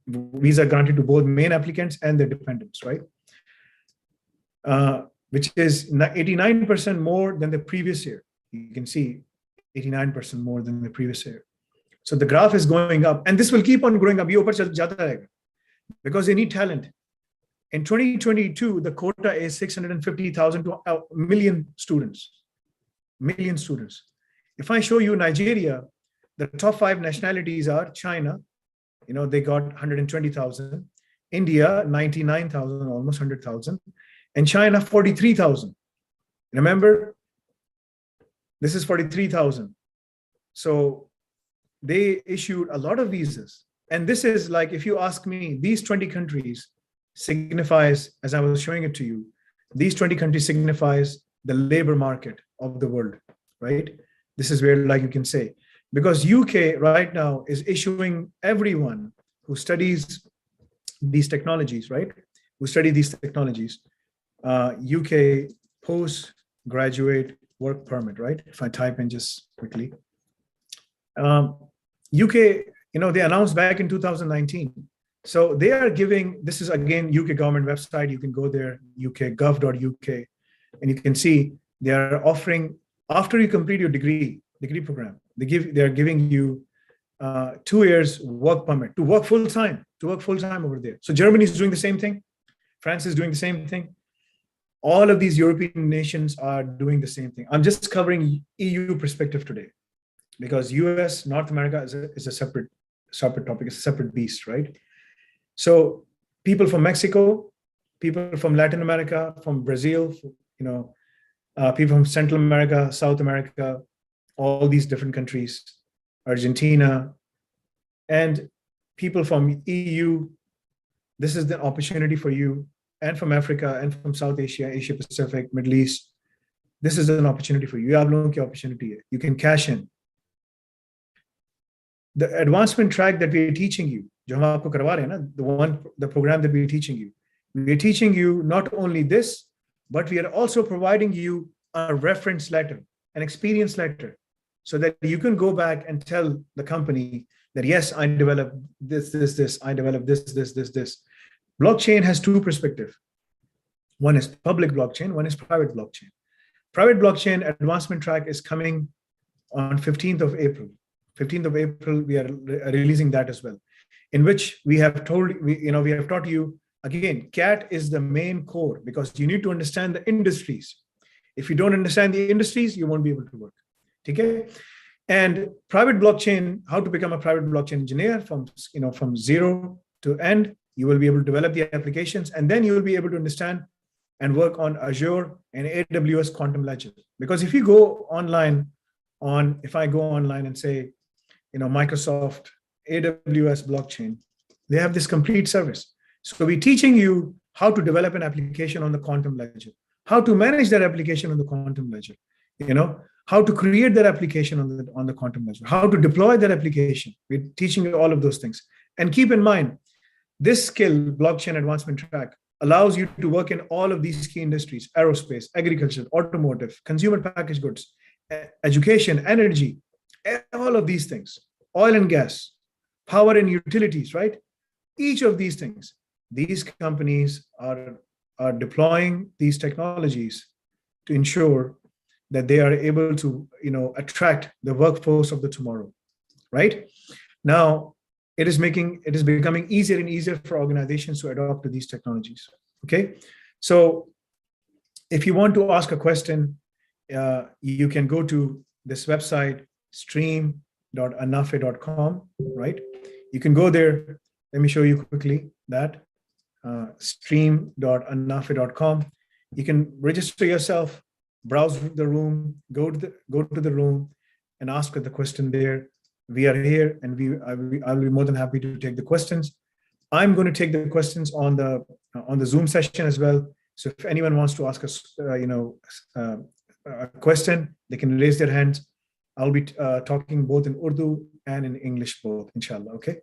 Visa granted to both main applicants and their dependents, right? Which is 89% more than the previous year. You can see 89% more than the previous year. So the graph is going up, and this will keep on growing up because they need talent. In 2022, the quota is 650,000 to a million students. If I show you Nigeria, the top 5 nationalities are China, they got 120,000, India, 99,000, almost 100,000, and China, 43,000. Remember, this is 43,000. So they issued a lot of visas. And this is like, if you ask me, these 20 countries signifies, as I was showing it to you, these 20 countries signifies the labor market of the world, right? This is where, like you can say, because UK right now is issuing everyone who studies these technologies, right? Who study these technologies, UK postgraduate work permit, right? If I type in just quickly, UK, they announced back in 2019. So they are giving, this is again, UK government website. You can go there, ukgov.uk, and you can see they are offering, after you complete your degree program, they are giving you 2 years work permit to work full time over there. So Germany is doing the same thing. France is doing the same thing. All of these European nations are doing the same thing. I'm just covering EU perspective today, because US, North America is a separate topic, it's a separate beast, right? So people from Mexico, people from Latin America, from Brazil, people from Central America, South America, all these different countries, Argentina, and people from EU, this is the opportunity for you, and from Africa, and from South Asia, Asia Pacific, Middle East. This is an opportunity for you. You have no opportunity. You can cash in. The advancement track that we're teaching you, the program that we're teaching you not only this, but we are also providing you a reference letter, an experience letter, so that you can go back and tell the company that, yes, I developed this, I developed this. Blockchain has 2 perspectives. One is public blockchain, one is private blockchain. Private blockchain advancement track is coming on 15th of April. 15th of April, we are releasing that as well, in which we have taught you, again, CAT is the main core, because you need to understand the industries. If you don't understand the industries, you won't be able to work. Okay? And private blockchain, how to become a private blockchain engineer from zero to end, you will be able to develop the applications, and then you will be able to understand and work on Azure and AWS Quantum Ledger. Because if you go online if I go online and say, Microsoft AWS blockchain, they have this complete service. So we're teaching you how to develop an application on the Quantum Ledger, how to manage that application on the Quantum Ledger, how to create that application on the Quantum Ledger, how to deploy that application. We're teaching you all of those things. And keep in mind, This skill, blockchain advancement track, allows you to work in all of these key industries: aerospace, agriculture, automotive, consumer packaged goods, education, energy, all of these things, oil and gas, power and utilities, right? Each of these things, these companies are deploying these technologies to ensure that they are able to, attract the workforce of the tomorrow, right? Now, it is becoming easier and easier for organizations to adopt to these technologies. Okay, so if you want to ask a question, you can go to this website, stream.anafe.com, right? You can go there. Let me show you quickly that, stream.anafe.com. You can register yourself, browse the room, go to the room, and ask the question there. We are here, and I'll be more than happy to take the questions. I'm going to take the questions on the Zoom session as well. So if anyone wants to ask us, a question, they can raise their hands. I'll be talking both in Urdu and in English both, inshallah. Okay.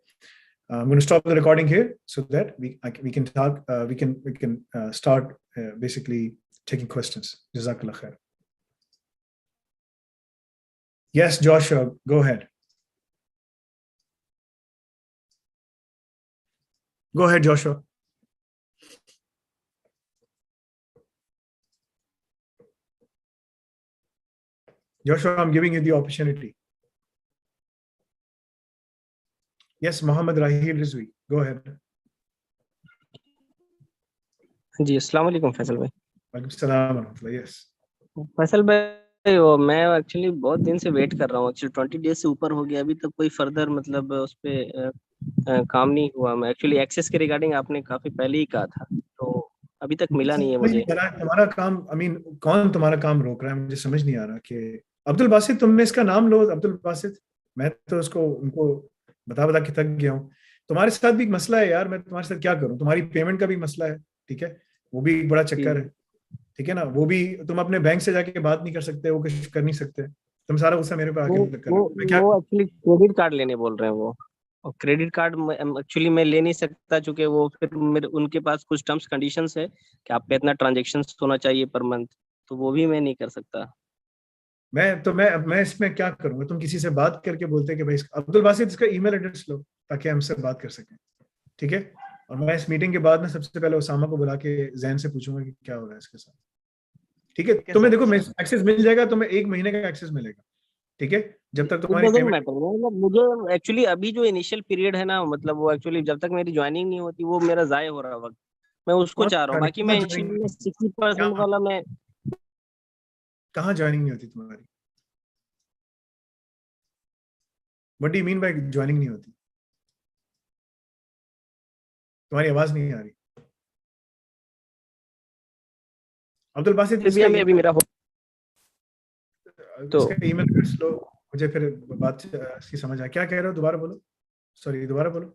I'm going to stop the recording here so that we can talk. We can start basically taking questions. Jazakallah khair. Yes, Joshua, go ahead. Go ahead, Joshua. Joshua, I'm giving you the opportunity. Yes, Muhammad Rahil Rizvi, go ahead. जी अस्सलाम वालेकुम फैसल भाई। वालेकुम सलाम व रहमतुल्लाह। Yes Faisal भाई, वो मैं एक्चुअली बहुत दिन से वेट कर रहा हूँ। एक्चुअली 20 डेज से ऊपर हो गया, अभी तक कोई फर्दर मतलब उस पे काम नहीं हुआ। मैं एक्चुअली एक्सेस के रिगार्डिंग आपने काफी पहले ही कहा था, तो अभी तक मिला नहीं है मुझे। तुम्हारा काम, कौन तुम्हारा काम रोक रहा है? मुझे समझ नहीं आ रहा कि अब्दुल बासित, तुमने इसका नाम लो, अब्दुल बासित। मैं तो उनको बता के थक गया हूँ। तुम्हारे साथ भी एक मसला है यार, मैं तुम्हारे साथ क्या करूँ? तुम्हारी पेमेंट का भी मसला है, ठीक है, वो भी एक बड़ा चक्कर है, ठीक है ना। वो भी तुम अपने बैंक से जाके बात नहीं कर सकते, वो कुछ कर नहीं सकते, तुम सारा गुस्सा मेरे पे आके कर रहे हो। वो एक्चुअली क्रेडिट कार्ड लेने बोल रहे हैं वो, और क्रेडिट कार्ड एक्चुअली मैं ले नहीं सकता, चूंकि वो फिर मेरे उनके पास कुछ टर्म्स कंडीशंस है कि आप पे इतना ट्रांजेक्शन होना चाहिए पर मंथ, तो वो भी मैं नहीं कर सकता। मैं इसमें क्या करूंगा? तुम किसी से बात करके बोलते कि भाई अब्दुल बासित इसका ईमेल एड्रेस लो ताकि हमसे बात कर सकें, ठीक है। और मैं इस मीटिंग के बाद में सबसे पहले उसामा को बुला के जैन से पूछूंगा कि क्या हो रहा है इसके साथ, ठीक है। तुम्हें देखो एक्सेस मिल जाएगा, तुम्हें 1 महीने का एक्सेस मिलेगा, ठीक है, जब तक तुम्हारी पेमेंट। मुझे एक्चुअली अभी जो इनिशियल पीरियड है ना, मतलब वो एक्चुअली जब तक मेरी ज्वाइनिंग नहीं होती वो मेरा जाया हो रहा वक्त, मैं उसको चाह रहा हूँ। बाकी मैं 60% वाला मैं कहाँ ज्वाइनिंग नहीं होती तुम्हारी? What do you mean by joining नहीं होती? तुम्हारी आवाज नहीं आ रही अब्दुल बासित। अभी मेरा हो तो ईमेल एड्रेस लो, मुझे फिर बात की समझ आए। क्या कह रहे हो? दोबारा बोलो, सॉरी दोबारा बोलो।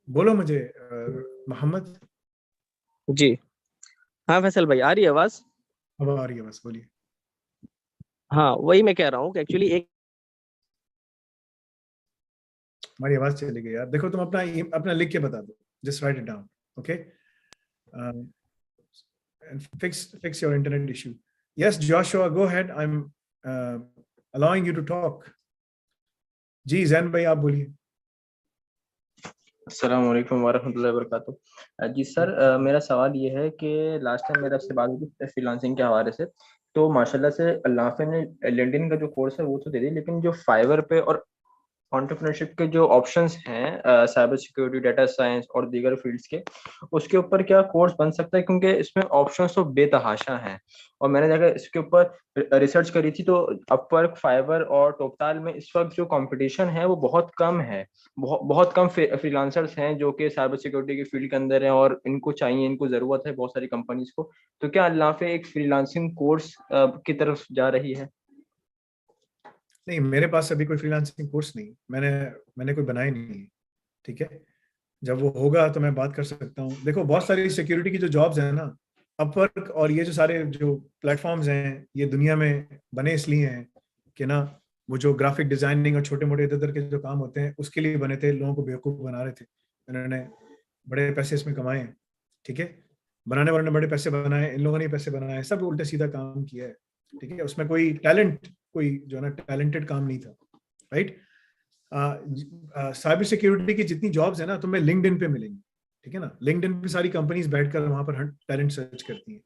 बोलो मुझे मोहम्मद। जी हाँ फैसल भाई, आ रही है आवाज? अब आ रही है, बस बोलिए। हाँ वही मैं कह रहा हूँ कि एक्चुअली एक हमारी आवाज चली गई यार। देखो तुम अपना लिख के बता दो, just right it down, okay, and fix your internet issue. Yes, Joshua, go ahead. I'm allowing you to talk. जी जैन भाई आप बोलिए। अस्सलाम वालेकुम वरहमतुल्लाहि वबरकातुहू। जी सर, मेरा सवाल ये है कि लास्ट टाइम मेरे आपसे बात हुई थी फ्रीलांसिंग के हवाले से, तो माशाल्लाह से अल्लाह ने लिंक्डइन का जो कोर्स है वो तो दे दी, लेकिन जो फाइवर पे और एंटरप्रेन्योरशिप के जो ऑप्शंस हैं, साइबर सिक्योरिटी, डाटा साइंस और दीगर फील्ड्स के, उसके ऊपर क्या कोर्स बन सकता है? क्योंकि इसमें ऑप्शंस तो बेतहाशा हैं, और मैंने जाकर इसके ऊपर रिसर्च करी थी तो अपवर्क, फाइवर और टॉपताल में इस वक्त जो कंपटीशन है वो बहुत कम है। बहुत कम फ्रीलांसर्स हैं जो कि साइबर सिक्योरिटी की फील्ड के अंदर हैं, और इनको चाहिए, इनको ज़रूरत है बहुत सारी कंपनीज को। तो क्या अल्लाह एक फ्रीलांसिंग कोर्स की तरफ जा रही है? नहीं, मेरे पास अभी कोई फ्रीलांसिंग कोर्स नहीं, मैंने कोई बनाया नहीं है, ठीक है। जब वो होगा तो मैं बात कर सकता हूँ। देखो बहुत सारी सिक्योरिटी की जो जॉब्स हैं ना, अपवर्क और ये जो सारे जो प्लेटफॉर्म्स हैं, ये दुनिया में बने इसलिए हैं कि ना वो जो ग्राफिक डिजाइनिंग और छोटे मोटे इधर के जो काम होते हैं उसके लिए बने थे, लोगों को बेवकूफ बना रहे थे। इन्होंने बड़े पैसे इसमें कमाए हैं, ठीक है, बनाने वालों ने बड़े पैसे बनाए, इन लोगों ने पैसे बनाए, सब उल्टा सीधा काम किया है, ठीक है। उसमें कोई टैलेंट, कोई जो है ना टैलेंटेड काम नहीं था, राइट। साइबर सिक्योरिटी की जितनी जॉब्स है ना तुम्हें लिंक्डइन पे मिलेंगी, ठीक है ना। लिंक्डइन पे सारी कंपनीज बैठकर वहां पर टैलेंट सर्च करती हैं।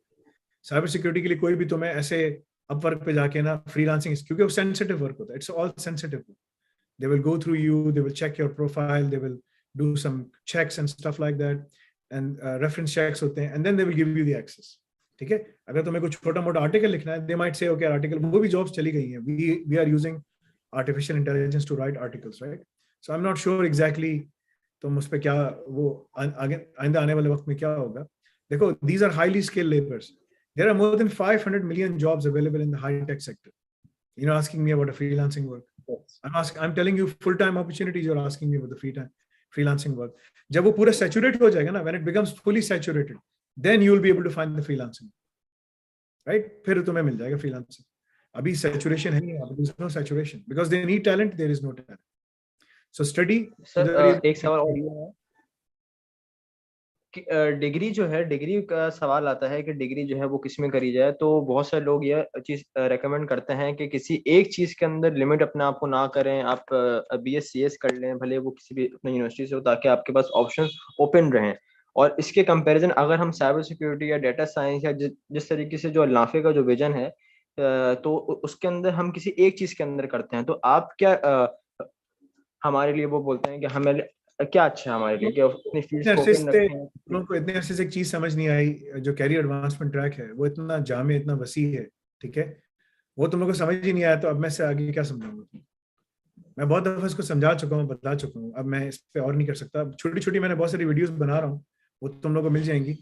साइबर सिक्योरिटी के लिए कोई भी तुम्हें ऐसे अपवर्क पे जाके ना फ्रीलांसिंग, क्योंकि वो सेंसिटिव वर्क होता है, it's all sensitive. They will go through you, they will check your profile, they will do some checks and stuff like that, and reference checks होते हैं, and then they will give you the access, ठीक है। अगर तुम्हें कुछ छोटा मोटा article लिखना है, they might say okay article, वो भी जॉब्स चली गई हैं। We are using artificial intelligence to write articles, right. So I am not sure exactly तुम उस पर क्या, वो आगे आइंदा आने वाले वक्त में क्या होगा। देखो, these are highly skilled laborers. There are more than 500 million jobs available in the high-tech sector. You're asking me about a freelancing work. Yes. I'm telling you full-time opportunities. You're asking me about the freelancing work. जब वो पूरा saturate हो जाएगा ना, when it becomes fully saturated, then you will be able to find the freelancing, right? फिर तुम्हें मिल जाएगा freelancing. अभी saturation है नहीं, there is no saturation because they need talent. There is no talent. So study. Sir एक सवाल और ये है कि डिग्री जो है, डिग्री का सवाल आता है कि डिग्री जो है वो किस में करी जाए। तो बहुत सारे लोग ये चीज रेकमेंड करते हैं कि किसी एक चीज के अंदर लिमिट अपने आप को ना करें, आप BScs कर लें, भले वो किसी भी अपनी यूनिवर्सिटी से हो, ताकि आपके पास ऑप्शन ओपन रहें। और इसके कंपैरिजन अगर हम साइबर सिक्योरिटी या डेटा साइंस या जिस तरीके से जो अल्लाफे का जो विजन है, तो उसके अंदर हम किसी एक चीज के अंदर करते हैं, तो आप क्या हमारे लिए वो बोलते हैं कि हमें क्या अच्छा है हमारे लिए कि अपनी फील्ड को ओपन रखें? लोगों को इतने अरसे से एक चीज समझ नहीं आई, जो कैरियर एडवांसमेंट ट्रैक है वो इतना जामे, इतना वसी है, ठीक है। वो तुम लोगों को समझ ही नहीं आया, तो अब मैं से आगे क्या समझाऊंगा। मैं बहुत दफा इसको समझा चुका हूँ, बता चुका हूँ, अब मैं इस पे और नहीं कर सकता। छोटी छोटी मैंने बहुत सारी वीडियोस बना रहा हूँ, वो तुम लोगों को मिल जाएंगी।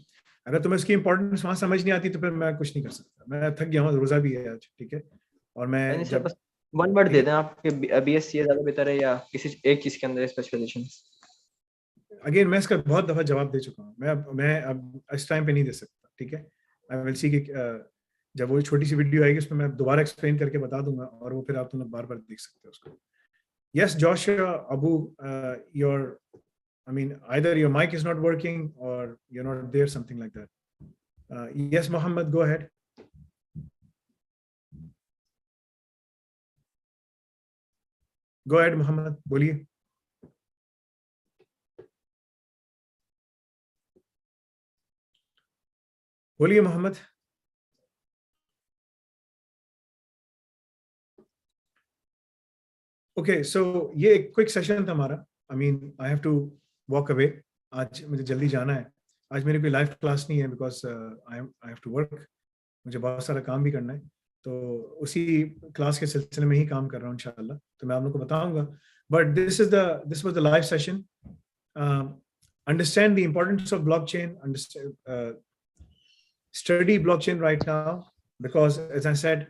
अगर तुम्हें उसकी इंपॉर्टेंस वहां समझ नहीं आती तो फिर मैं कुछ नहीं कर सकता। मैं थक गया हूँ, रोजा भी है आज, ठीक है। और मैं जब वन वर्ड दे दें आपके BSc ज्यादा बेहतर है या किसी एक चीज के अंदर स्पेशलाइजेशन? अगेन मैं इसका बहुत दफा जवाब दे चुका हूँ, मैं अब इस टाइम पे नहीं दे सकता, ठीक है। आई विल सी कि जब वो छोटी सी वीडियो आएगी उसमें मैं दोबारा एक्सप्लेन करके बता दूंगा, और वो फिर आप तुम लोग बार बार देख सकते हो उसको। यस जोश Abu, your I mean either your mic is not working or you're not there, something like that. Yes Mohammed, go ahead. Go ahead Mohammed, बोलिए। बोलिए मोहम्मद। ओके, सो ये एक क्विक सेशन था हमारा। I mean I have to walk away, आज मुझे जल्दी जाना है। आज मेरी कोई लाइव क्लास नहीं है because I have to work, मुझे बहुत सारा काम भी करना है। तो उसी क्लास के सिलसिले में ही काम कर रहा हूँ इंशाल्लाह, तो मैं आप लोगों को बताऊंगा। But this was the live session. Understand the importance of blockchain, study blockchain right now, because as I said,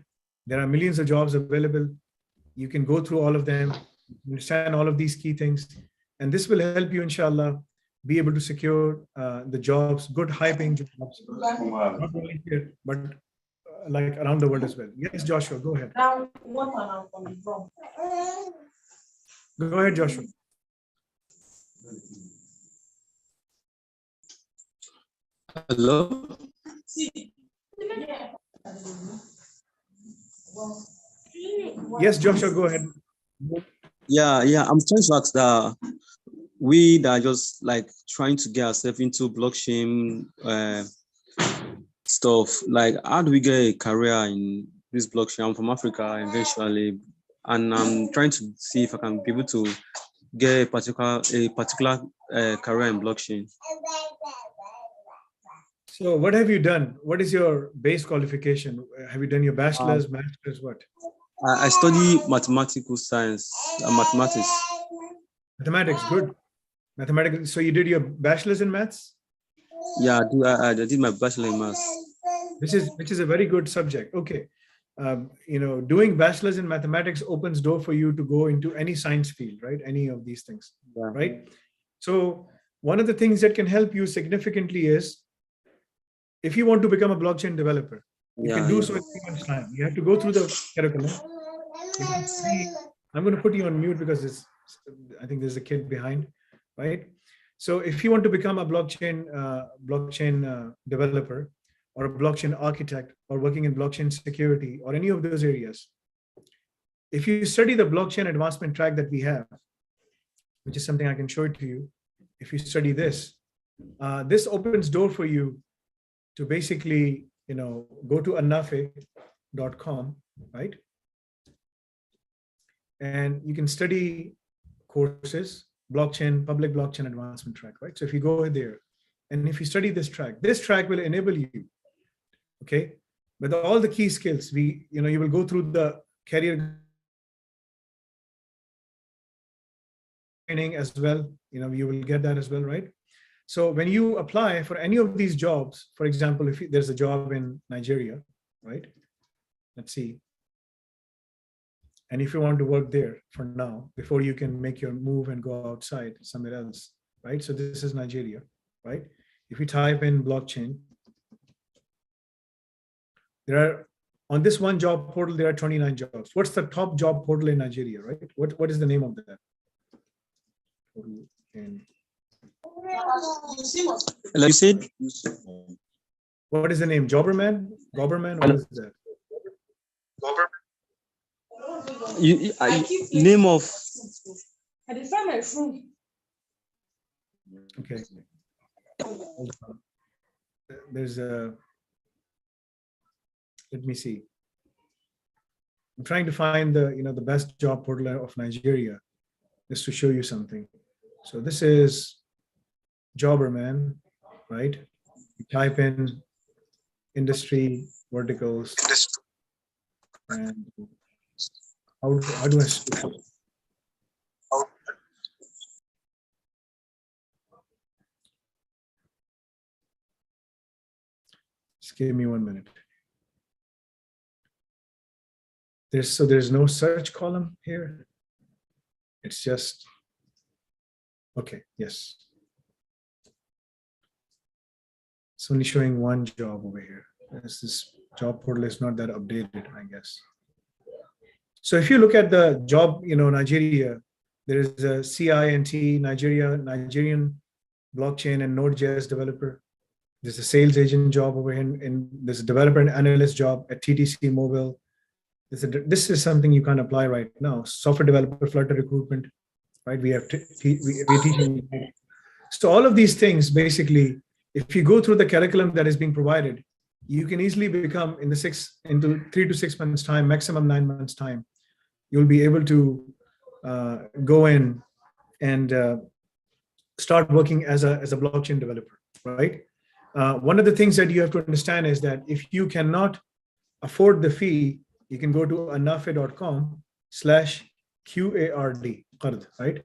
there are millions of jobs available. You can go through all of them, understand all of these key things, and this will help you inshallah be able to secure the jobs, good high paying jobs, not only here but like around the world as well. Yes Joshua, go ahead. Go ahead Joshua. Hello. Yes Joshua, go ahead. Yeah, I'm trying to ask that we that are just like trying to get ourselves into blockchain stuff, like how do we get a career in this blockchain? I'm from Africa eventually, and I'm trying to see if I can be able to get a particular career in blockchain. So what have you done? What is your base qualification? Have you done your bachelor's, master's, what? I study mathematical science, mathematics. Mathematics, good. Mathematics. So you did your bachelor's in maths? Yeah, I did my bachelor in maths. Which is a very good subject. Okay. Doing bachelor's in mathematics opens door for you to go into any science field, right? Any of these things, yeah. Right? So one of the things that can help you significantly is, if you want to become a blockchain developer, you can do so in 3 months' time. You have to go through the curriculum. You can see, I'm going to put you on mute because I think there's a kid behind, right? So if you want to become a blockchain developer or a blockchain architect or working in blockchain security or any of those areas, if you study the blockchain advancement track that we have, which is something I can show it to you, if you study this, this opens door for you to basically, go to anafe.com, right? And you can study courses, public blockchain advancement track, right? So if you go there and if you study this track will enable you, okay, with all the key skills. You will go through the career training as well, you will get that as well, right? So when you apply for any of these jobs, for example, if there's a job in Nigeria, right? Let's see. And if you want to work there for now, before you can make your move and go outside somewhere else, right? So this is Nigeria, right? If you type in blockchain, on this one job portal, there are 29 jobs. What's the top job portal in Nigeria, right? What is the name of that? Like you said, what is the name? Jobberman? What is that? Name of. I did find my phone. Okay. There's a. Let me see. I'm trying to find the best job portal of Nigeria, just to show you something. So this is Jobberman, right? You type in industry verticals, and how do I switch it? Just give me 1 minute. There's no search column here. It's just, okay, yes. It's only showing one job over here. This job portal is not that updated, I guess. So if you look at the job, Nigeria, there is a CINT, Nigerian blockchain and Node.js developer. There's a sales agent job over here, and there's a developer and analyst job at TTC Mobile. This is something you can apply right now. Software developer, Flutter recruitment, right? We're teaching. So all of these things, basically, if you go through the curriculum that is being provided, you can easily become into 3 to 6 months time, maximum 9 months time. You'll be able to go in and start working as a blockchain developer, right? One of the things that you have to understand is that if you cannot afford the fee, you can go to anafe.com/QARD, right?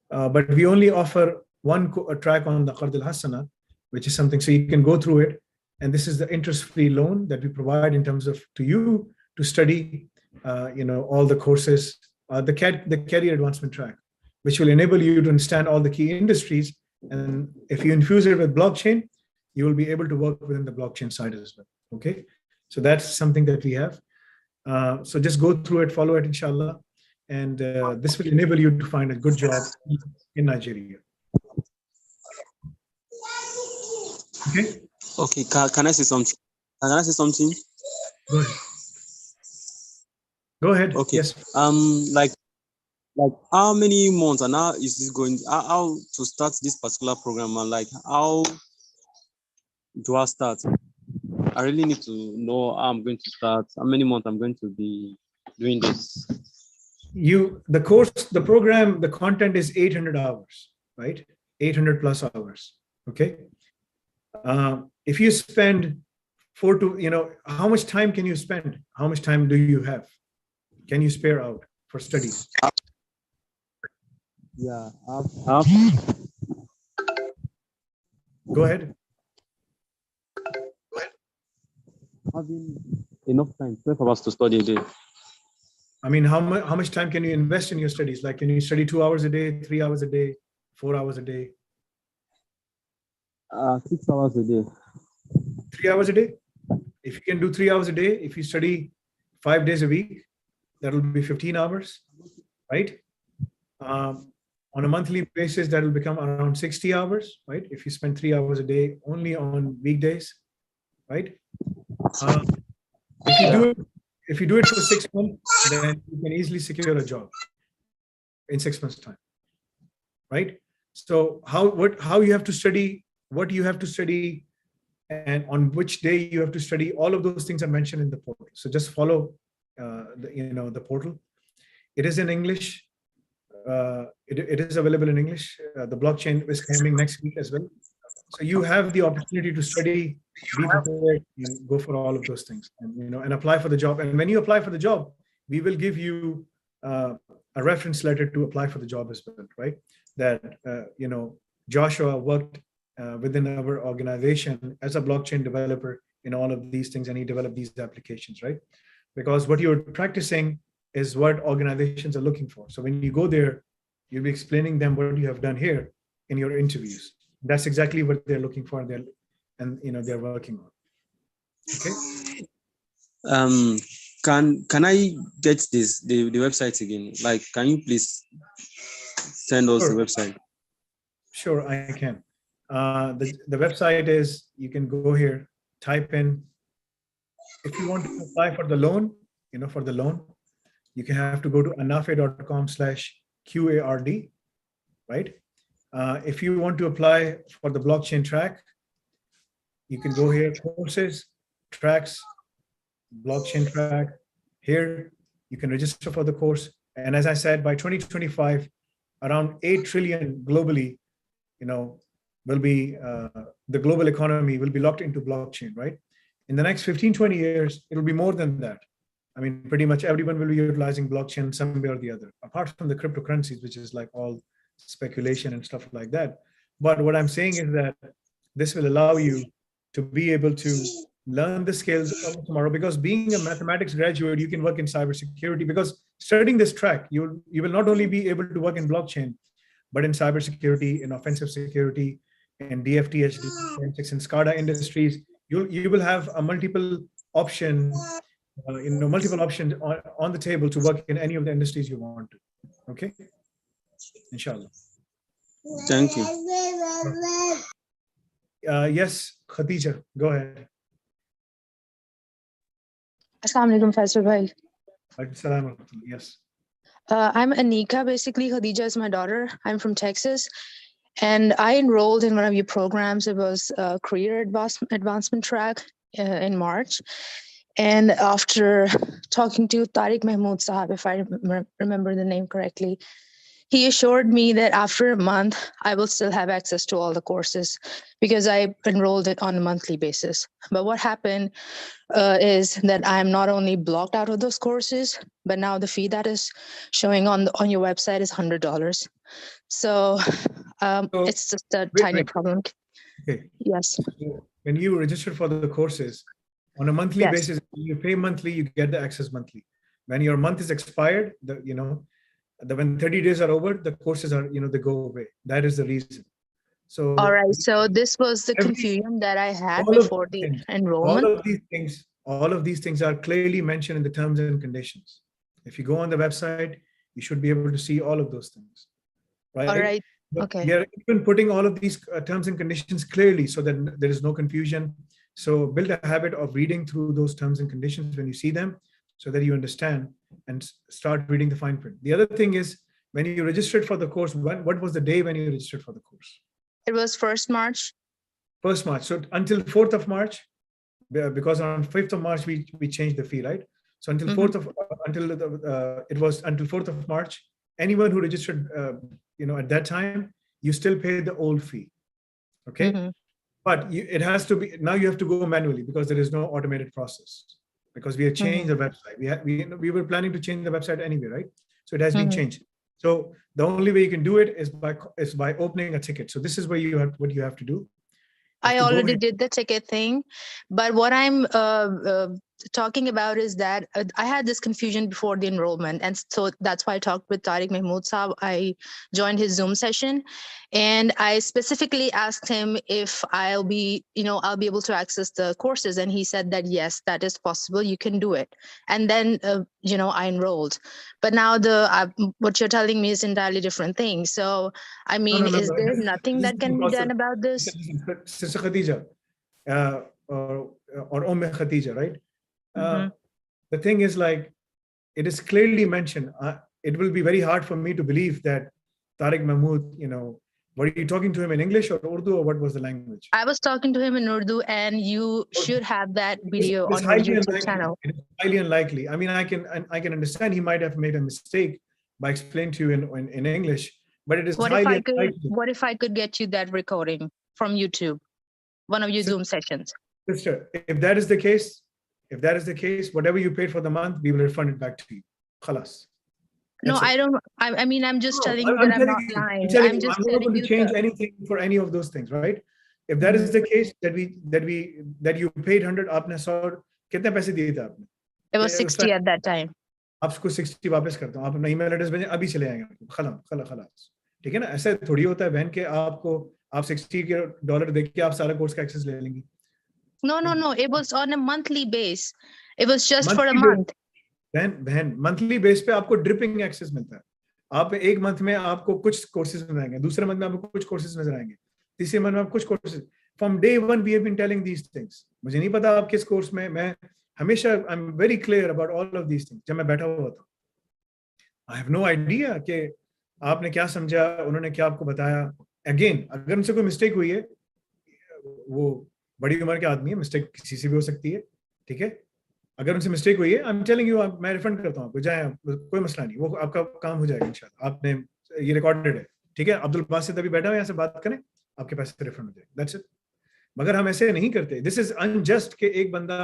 But we only offer one track on the Qard al-Hassana, which is something, so you can go through it. And this is the interest-free loan that we provide in terms of to you to study, all the courses, the career advancement track, which will enable you to understand all the key industries. And if you infuse it with blockchain, you will be able to work within the blockchain side as well. Okay, so that's something that we have. So just go through it, follow it, inshallah, and this will enable you to find a good job in Nigeria. Okay. Okay. Can I say something? Go ahead. Okay. Yes. Like how many months and how is this going? How to start this particular program, and like how do I start? I really need to know how I'm going to start, how many months I'm going to be doing this. The program, the content is 800 hours, right? 800 plus hours. Okay. If you spend how much time can you spend? How much time do you have? Can you spare out for studies? Yeah. Go ahead. Having enough time, 12 hours to study a day. I mean, how much time can you invest in your studies? Like, can you study 2 hours a day, 3 hours a day, 4 hours a day? 6 hours a day. 3 hours a day? If you can do 3 hours a day, if you study 5 days a week, that will be 15 hours, right? On a monthly basis, that will become around 60 hours, right? If you spend 3 hours a day only on weekdays, right? If you do it for 6 months, then you can easily secure a job in 6 months' time, right? So how you have to study, what you have to study, and on which day you have to study, all of those things are mentioned in the portal. So just follow the portal. It is in English. It is available in English. The blockchain is coming next week as well. So you have the opportunity to study, be prepared, and go for all of those things, and apply for the job. And when you apply for the job, we will give you a reference letter to apply for the job as well, right? That Joshua worked within our organization as a blockchain developer in all of these things, and he developed these applications, right? Because what you're practicing is what organizations are looking for. So when you go there, you'll be explaining them what you have done here in your interviews. That's exactly what they're looking for, they're working on. Okay. Can I get the website again? Like, can you please send us the website? Sure, I can. The website is, you can go here, type in, if you want to apply for the loan, you can have to go to anafe.com/QARD, right? If you want to apply for the blockchain track, you can go here, courses, tracks, blockchain track. Here, you can register for the course. And as I said, by 2025, around 8 trillion globally, will be, the global economy will be locked into blockchain, right? In the next 15, 20 years, it'll be more than that. I mean, pretty much everyone will be utilizing blockchain some way or the other, apart from the cryptocurrencies, which is like all speculation and stuff like that. But what I'm saying is that this will allow you to be able to learn the skills of tomorrow, because being a mathematics graduate, you can work in cybersecurity, because studying this track, you will not only be able to work in blockchain, but in cybersecurity, in offensive security, in DFT, HD, forensics, and SCADA industries. You will have a multiple options on the table to work in any of the industries you want to. Okay, inshallah. Thank you. Yes, Khadija, go ahead. Assalamu alaikum, Faisal bhai. Assalam. Yes. I'm Anika. Basically, Khadija is my daughter. I'm from Texas. And I enrolled in one of your programs. It was a career advancement track in March. And after talking to Tariq Mahmood Sahab, if I remember the name correctly, he assured me that after a month, I will still have access to all the courses because I enrolled it on a monthly basis. But what happened is that I'm not only blocked out of those courses, but now the fee that is showing on your website is $100. So it's just a tiny problem. Okay. Yes. When you register for the courses on a monthly basis, you pay monthly, you get the access monthly. When your month is expired, when 30 days are over, the courses are, they go away. That is the reason. So all right. So this was the confusion that I had before the enrollment. All of these things are clearly mentioned in the terms and conditions. If you go on the website, you should be able to see all of those things. Right? All right. But okay. We are even putting all of these terms and conditions clearly so that there is no confusion. So build a habit of reading through those terms and conditions when you see them, so that you understand and start reading the fine print. The other thing is, when you registered for the course, what was the day when you registered for the course? It was 1st March. 1st March. So until 4th of March, because on 5th of March, we changed the fee, right? So until 4th of, it was until 4th of March, anyone who registered, at that time, you still pay the old fee, okay? But it has to be, now you have to go manually because there is no automated process. Because we have changed the website. We were planning to change the website anyway, right? So it has been changed. So the only way you can do it is by opening a ticket. So this is what you have to do. I already did the ticket thing, but what I'm talking about is that I had this confusion before the enrollment. And so that's why I talked with Tariq Mahmood Saab. I joined his Zoom session and I specifically asked him if I'll be able to access the courses. And he said that, yes, that is possible. You can do it. And then, I enrolled. But now what you're telling me is entirely different thing. So, I mean, is there nothing that can be done about this? Sister Khadija, or Khadija, right? The thing is, like, it is clearly mentioned. It will be very hard for me to believe that Tariq Mahmood, were you talking to him in English or Urdu, or what was the language? I was talking to him in Urdu, and you should have that video on your YouTube channel. It is highly unlikely. I mean, I can understand he might have made a mistake by explaining to you in English, but it is highly unlikely. What if I could get you that recording from YouTube, one of your Zoom sessions? Sister, if that is the case, whatever you paid for the month, we will refund it back to you. Khalas. No, I don't. I mean, I'm just telling you that I'm not lying. I'm just not going to change anything for any of those things, right? If that is the case, that you paid 100, आपने 100, कितने पैसे दिए थे आपने? It was 60 at that time. आपको 60 वापस करता हूँ. आप अपना ईमेल एड्रेस भेजें, अभी चले आएंगे. खलास. ठीक है ना? ऐसा थोड़ी होता है बहन के आप $60 देके आप सारा कोर्स का एक्सेस ले लेंगी. No. It was on a monthly base. It was just for a month. बहन मंथली बेस पे आपको ड्रिपिंग एक्सेस मिलता है. आप एक मंथ में आपको कुछ कोर्सेज नजर आएंगे, दूसरे मंथ में आपको कुछ कोर्सेज नजर आएंगे, तीसरे मंथ में आप कुछ courses. From day one we have been telling these things. मुझे नहीं पता आप किस कोर्स में, मैं हमेशा I am very clear about all of these things. जब मैं बैठा हुआ था, आई हैव नो आइडिया कि आपने क्या समझा, उन्होंने क्या आपको बताया. अगेन, अगर उनसे कोई मिस्टेक हुई है, वो बड़ी उम्र के आदमी है, मिस्टेक किसी से भी हो सकती है. ठीक है, अगर उनसे मिस्टेक हुई है, आई एम टेलिंग यू, मैं रिफंड करता हूँ आपको, जाए, कोई मसला नहीं, वो आपका काम हो जाएगा इंशाल्लाह. आपने ये रिकॉर्डेड है, ठीक है. अब्दुल बासित अभी बैठा है, यहाँ से बात करें, आपके पैसे रिफंड हो जाएगा. That's it. मगर हम ऐसे नहीं करते. दिस इज अनजस्ट कि एक बंदा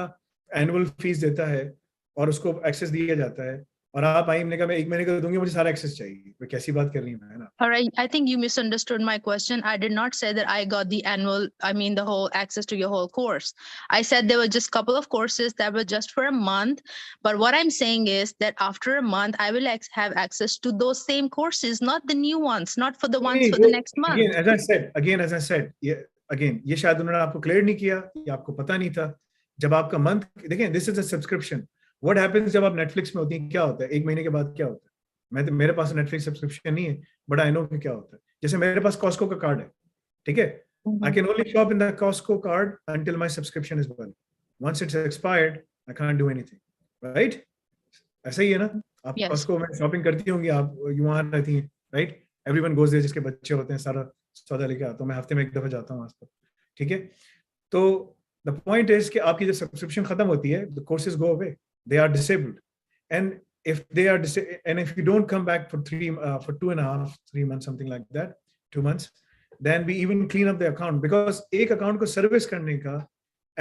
एनुअल फीस देता है और उसको एक्सेस दिया जाता है, और आप आई ने कहा मैं 1 महीने का दूंगी, मुझे सारा एक्सेस चाहिए. वो कैसी बात कर रही है ना? All right, I think you misunderstood my question. I did not say that I got the whole access to your whole course. I said there were just a couple of courses that were just for a month. But what I'm saying is that after a month, I will have access to those same courses, not the new ones, not for the ones for the next month. Again, as I said, ये शायद उन्होंने आपको clear नहीं किया, या आपको पता नहीं था. जब आपका मंथ, देखें, this is a subscription. What happens जब आप नेटफ्लिक्स में होती हैं, क्या होता है? 1 महीने के बाद क्या होता है? मेरे पास नेटफ्लिक्स सब्सक्रिप्शन नहीं है, बट आई नो कि क्या होता है. जैसे मेरे पास कॉस्को का कार्ड है, ठीक है. I can only shop in the Costco card until my subscription is well. Once it's expired, I can't do anything, right? ऐसा ही है ना? आप कॉस्को में शॉपिंग करती होंगी, आप वहां रहती हैं, राइट? एवरीवन गोज देयर, जिसके बच्चे होते हैं, सारा सौदा लेके आता हूं मैं, हफ्ते में 1 दफा जाता हूं वहां पर. ठीक है. तो द पॉइंट इज कि आपकी जब सब्सक्रिप्शन खत्म होती है, the courses go away, they are disabled, and if they are and if you don't come back for 2.5, 3 months, something like that, 2 months, then we even clean up the account, because एक account को service करने का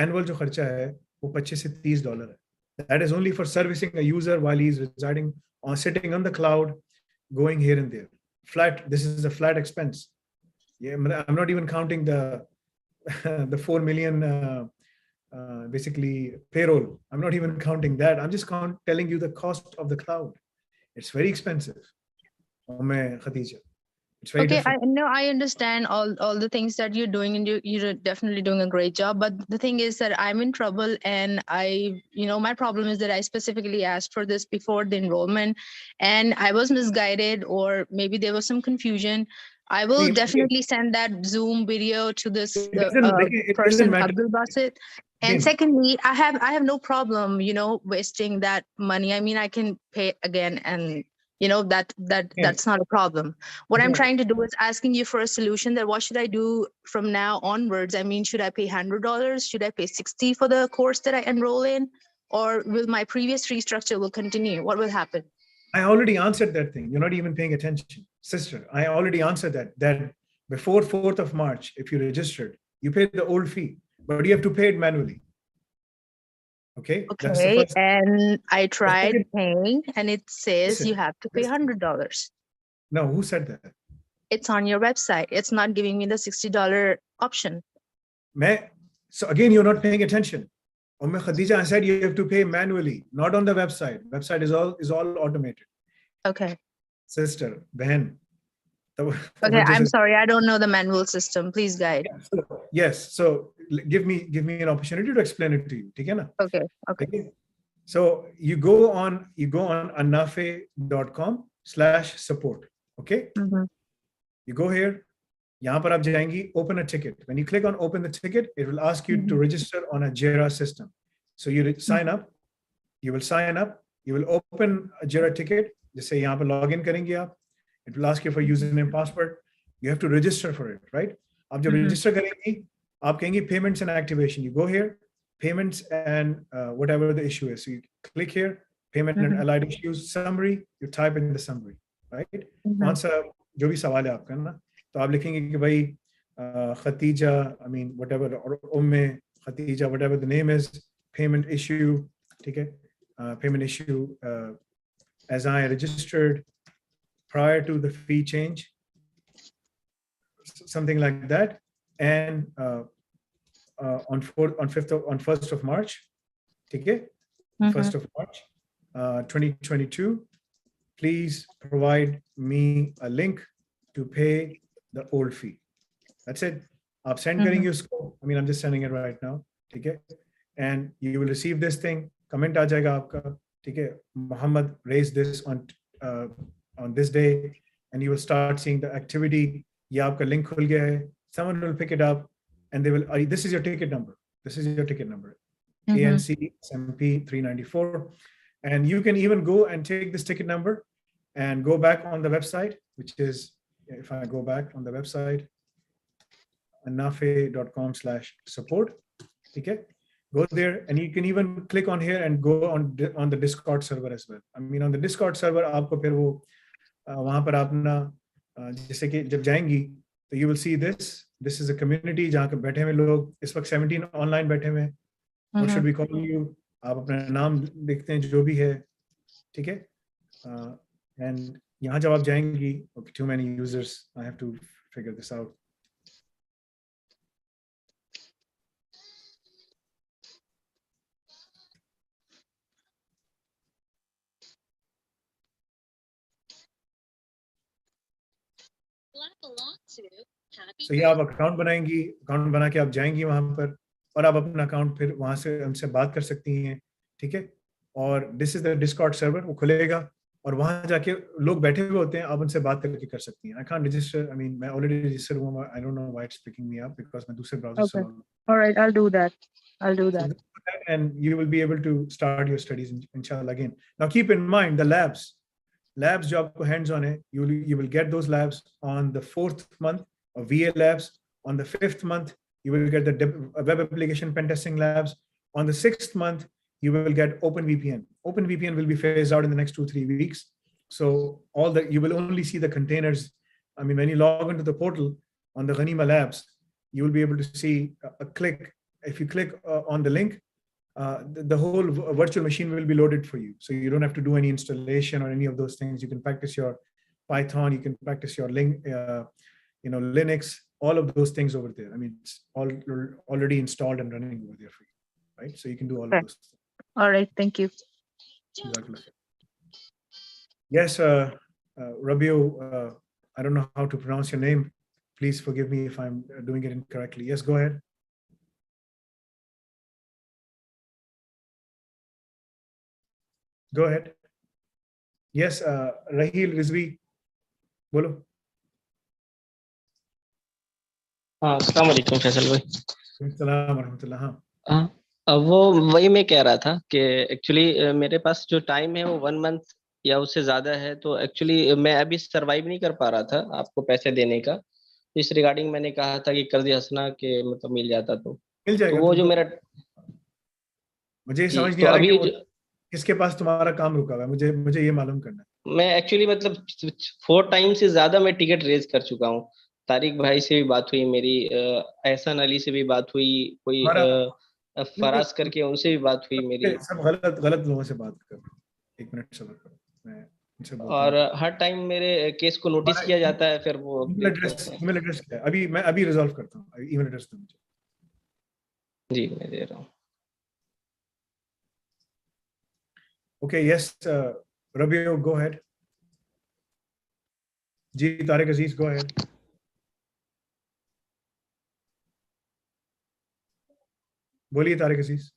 annual जो खर्चा है वो $25 से $30 है. That is only for servicing a user while he is residing or sitting on the cloud, going here and there. Flat. This is a flat expense. Yeah, I'm not even counting the 4 million basically payroll. I'm not even counting that. I'm just telling you the cost of the cloud. It's very expensive. Khadija, it's very different. I understand all the things that you're doing, and you're definitely doing a great job. But the thing is that I'm in trouble, and my problem is that I specifically asked for this before the enrollment, and I was misguided, or maybe there was some confusion. I will definitely send that Zoom video to this person, Abdul Basit. And secondly, I have no problem, wasting that money. I mean, I can pay again, and that's not a problem. What I'm trying to do is asking you for a solution, that what should I do from now onwards? I mean, should I pay $100? Should I pay $60 for the course that I enroll in? Or will my previous fee structure will continue? What will happen? I already answered that thing. You're not even paying attention. Sister, I already answered that before 4th of March, if you registered, you paid the old fee, but you have to pay it manually. Okay. And I tried paying, and it says you have to pay $100. No, who said that? It's on your website. It's not giving me the $60 option. So again, you're not paying attention. Khadija, I said you have to pay manually, not on the website. Website is all automated. Okay. Sister, behan. Okay, I'm sorry, I don't know the manual system. Please guide. Yes, so give me an opportunity to explain it to you. Okay, na? Okay. So you go on anafe.com/support. Okay. Mm-hmm. You go here. यहाँ पर आप जाएंगी, open a ticket. When you click on open the ticket, it will ask you to register on a Jira system. So you sign up. You will sign up. You will open a Jira ticket. जैसे यहाँ पर login करेंगे आप. It will ask you for username, password. You have to register for it, right? आप जब register करेंगी, आप कहेंगी payments and activation. You go here, payments and whatever the issue is. So you click here, payment and allied issues, summary. You type in the summary, right? कौन सा जो भी सवाल है आपका ना, तो आप लिखेंगे कि भाई Khatija, I mean whatever, or Khatija, whatever the name is, payment issue, ठीक है? Payment issue as I registered prior to the fee change, something like that, and on 1st of March, okay, 1st of March, 2022, please provide me a link to pay the old fee. That's it. I'm sending you scope. I mean, I'm just sending it right now, okay, and you will receive this thing. Comment आ जाएगा आपका, ठीक है? Muhammad raised this on this day, and you will start seeing the activity. ये आपका link खुल गया है. Someone will pick it up, and they will. This is your ticket number. This is your ticket number. ANC SMP 394, and you can even go and take this ticket number, and go back on the website, which is, if I go back on the website, anafe.com/support. Okay. Go there, and you can even click on here and go on the Discord server as well. I mean, on the Discord server, आपको फिर वो वहाँ पर अपना जैसे कि जब जाएंगी, तो you will see this. This is a community जहाँ के बैठे हुए लोग इस वक्त 17 online बैठे हुए हैं. What should we call you? आप अपना नाम लिखते हैं जो भी है, ठीक है? And यहाँ जब आप जाएंगी, okay, too many users. I have to figure this out. So ये आप अकाउंट बनाएंगी, अकाउंट बना के आप जाएंगी वहां पर, और आप अपना अकाउंट फिर वहां से हमसे बात कर सकती हैं, ठीक है? और this is the Discord server, वो खुलेगा और वहां जाके लोग बैठे हुए होते हैं, आप उनसे बात करके कर सकती हैं. I can't register, I mean मैं ऑलरेडी रजिस्टर हूं, I don't know why it's picking me up because मैं दूसरे ब्राउज़र से log in. All right, I'll do that. And you will be able to start your studies inshallah again. Now keep in mind the labs जो आपको hands on है, you will get those labs on the 4th month of VA labs. On the 5th month you will get the web application pen testing labs. On the 6th month you will get OpenVPN. OpenVPN will be phased out in the next 2-3 weeks, so you will only see the containers. I mean, when you log into the portal on the Ghanima labs, you will be able to see a click. If you click on the link, the whole virtual machine will be loaded for you. So you don't have to do any installation or any of those things. You can practice your Python, you can practice your Linux, all of those things over there. I mean, it's all already installed and running over there for you, right? So you can do all of those things. All right, thank you. Yes, Rabiu, I don't know how to pronounce your name. Please forgive me if I'm doing it incorrectly. Yes, go ahead. Go ahead. Yes, Rahil Rizvi, बोलो. हाँ, अस्सलाम वालेकुम फैसल भाई. अस्सलाम वरहमतुल्लाह. हाँ. अब वो वही मैं कह रहा था कि एक्चुअली मेरे पास जो टाइम है वो 1 मंथ या उससे ज्यादा है, तो एक्चुअली मैं अभी सरवाइव नहीं कर पा रहा था आपको पैसे देने का. इस रिगार्डिंग मैंने कहा था कि कर्ज हसना के मतलब मिल जाता तो मिल जाएगा. तो वो जो मेरा मुझे समझ नहीं आ रहा कि किसके पास तुम्हारा काम रुका हुआ है. मुझे ये मालूम करना है. मैं एक्चुअली मतलब 4 टाइम से ज्यादा मैं टिकट रेज कर चुका हूँ. तारिक भाई से भी बात हुई मेरी, एहसान अली से भी बात हुई, कोई फराज करके उनसे भी बात हुई मेरी. सब गलत लोगों से बात कर. 1 मिनट सब्र करो, मैं उनसे बोलता हूं. और हर टाइम मेरे केस को नोटिस किया जाता है. फिर वो ईमेल एड्रेस क्या है? अभी रिजॉल्व करता हूँ. ईमेल एड्रेस दो मुझे. जी मैं दे रहा हूँ. Okay, yes, Rabio, go ahead. Ji, Tariq Aziz, go ahead. बोलिए तारिक अजीज.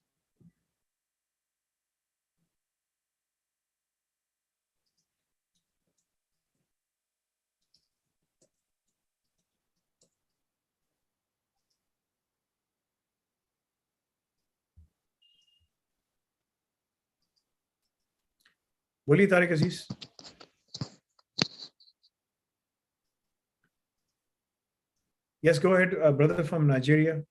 बोलिए तारिक अजीज. Yes, go ahead, brother from Nigeria.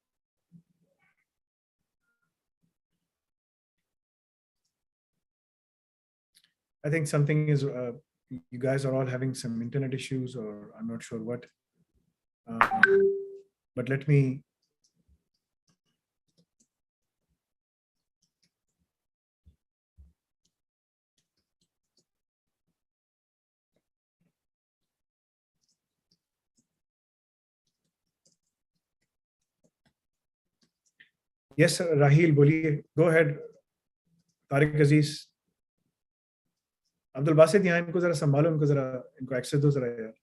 I think something is, you guys are all having some internet issues, or I'm not sure what. But let me. Yes, Rahil, बोलिए. Go ahead, Tariq Aziz. Abdul Basit यहाँ इनको जरा संभालो, इनको जरा इनको access दो जरा यार.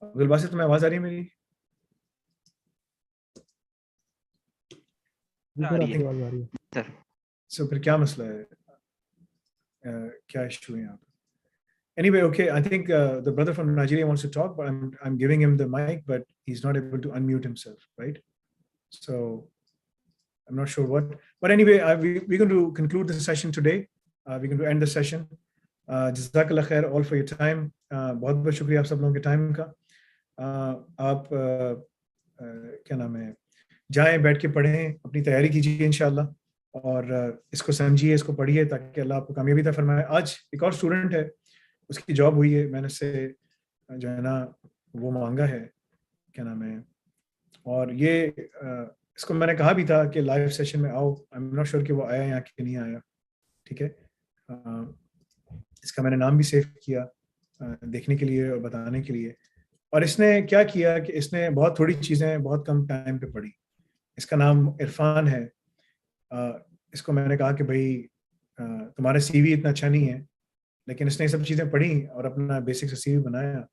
अब्दुल बासित, तुम्हें आवाज आ रही है मेरी? So फिर क्या मसला है? क्या इशू है यहाँ पे? Anyway, okay, I think the brother from Nigeria wants to talk, but I'm giving him the mic, but he's not able to unmute himself, right? So I'm not sure what. But anyway, we're going to conclude the session today. We're going to end the session. Jazakallah khair all for your time. बहुत बहुत शुक्रिया आप सब लोगों के time का. आप क्या नाम है, जाएं, बैठ के पढ़ें, अपनी तैयारी कीजिए इंशाल्लाह, और इसको समझिए, इसको पढ़िए, ताकि अल्लाह आपको कामयाबी अता फरमाए. आज एक और स्टूडेंट है, उसकी जॉब हुई है, मैंने से जो है ना वो मांगा है, क्या नाम है, और ये इसको मैंने कहा भी था कि लाइव सेशन में आओ. आई एम नॉट श्योर कि वो आया या कि नहीं आया. ठीक है, इसका मैंने नाम भी सेव किया देखने के लिए और बताने के लिए. और इसने क्या किया कि इसने बहुत थोड़ी चीज़ें बहुत कम टाइम पे पढ़ी. इसका नाम इरफान है. इसको मैंने कहा कि भाई तुम्हारा सीवी इतना अच्छा नहीं है, लेकिन इसने सब चीज़ें पढ़ी और अपना बेसिक से सीवी बनाया,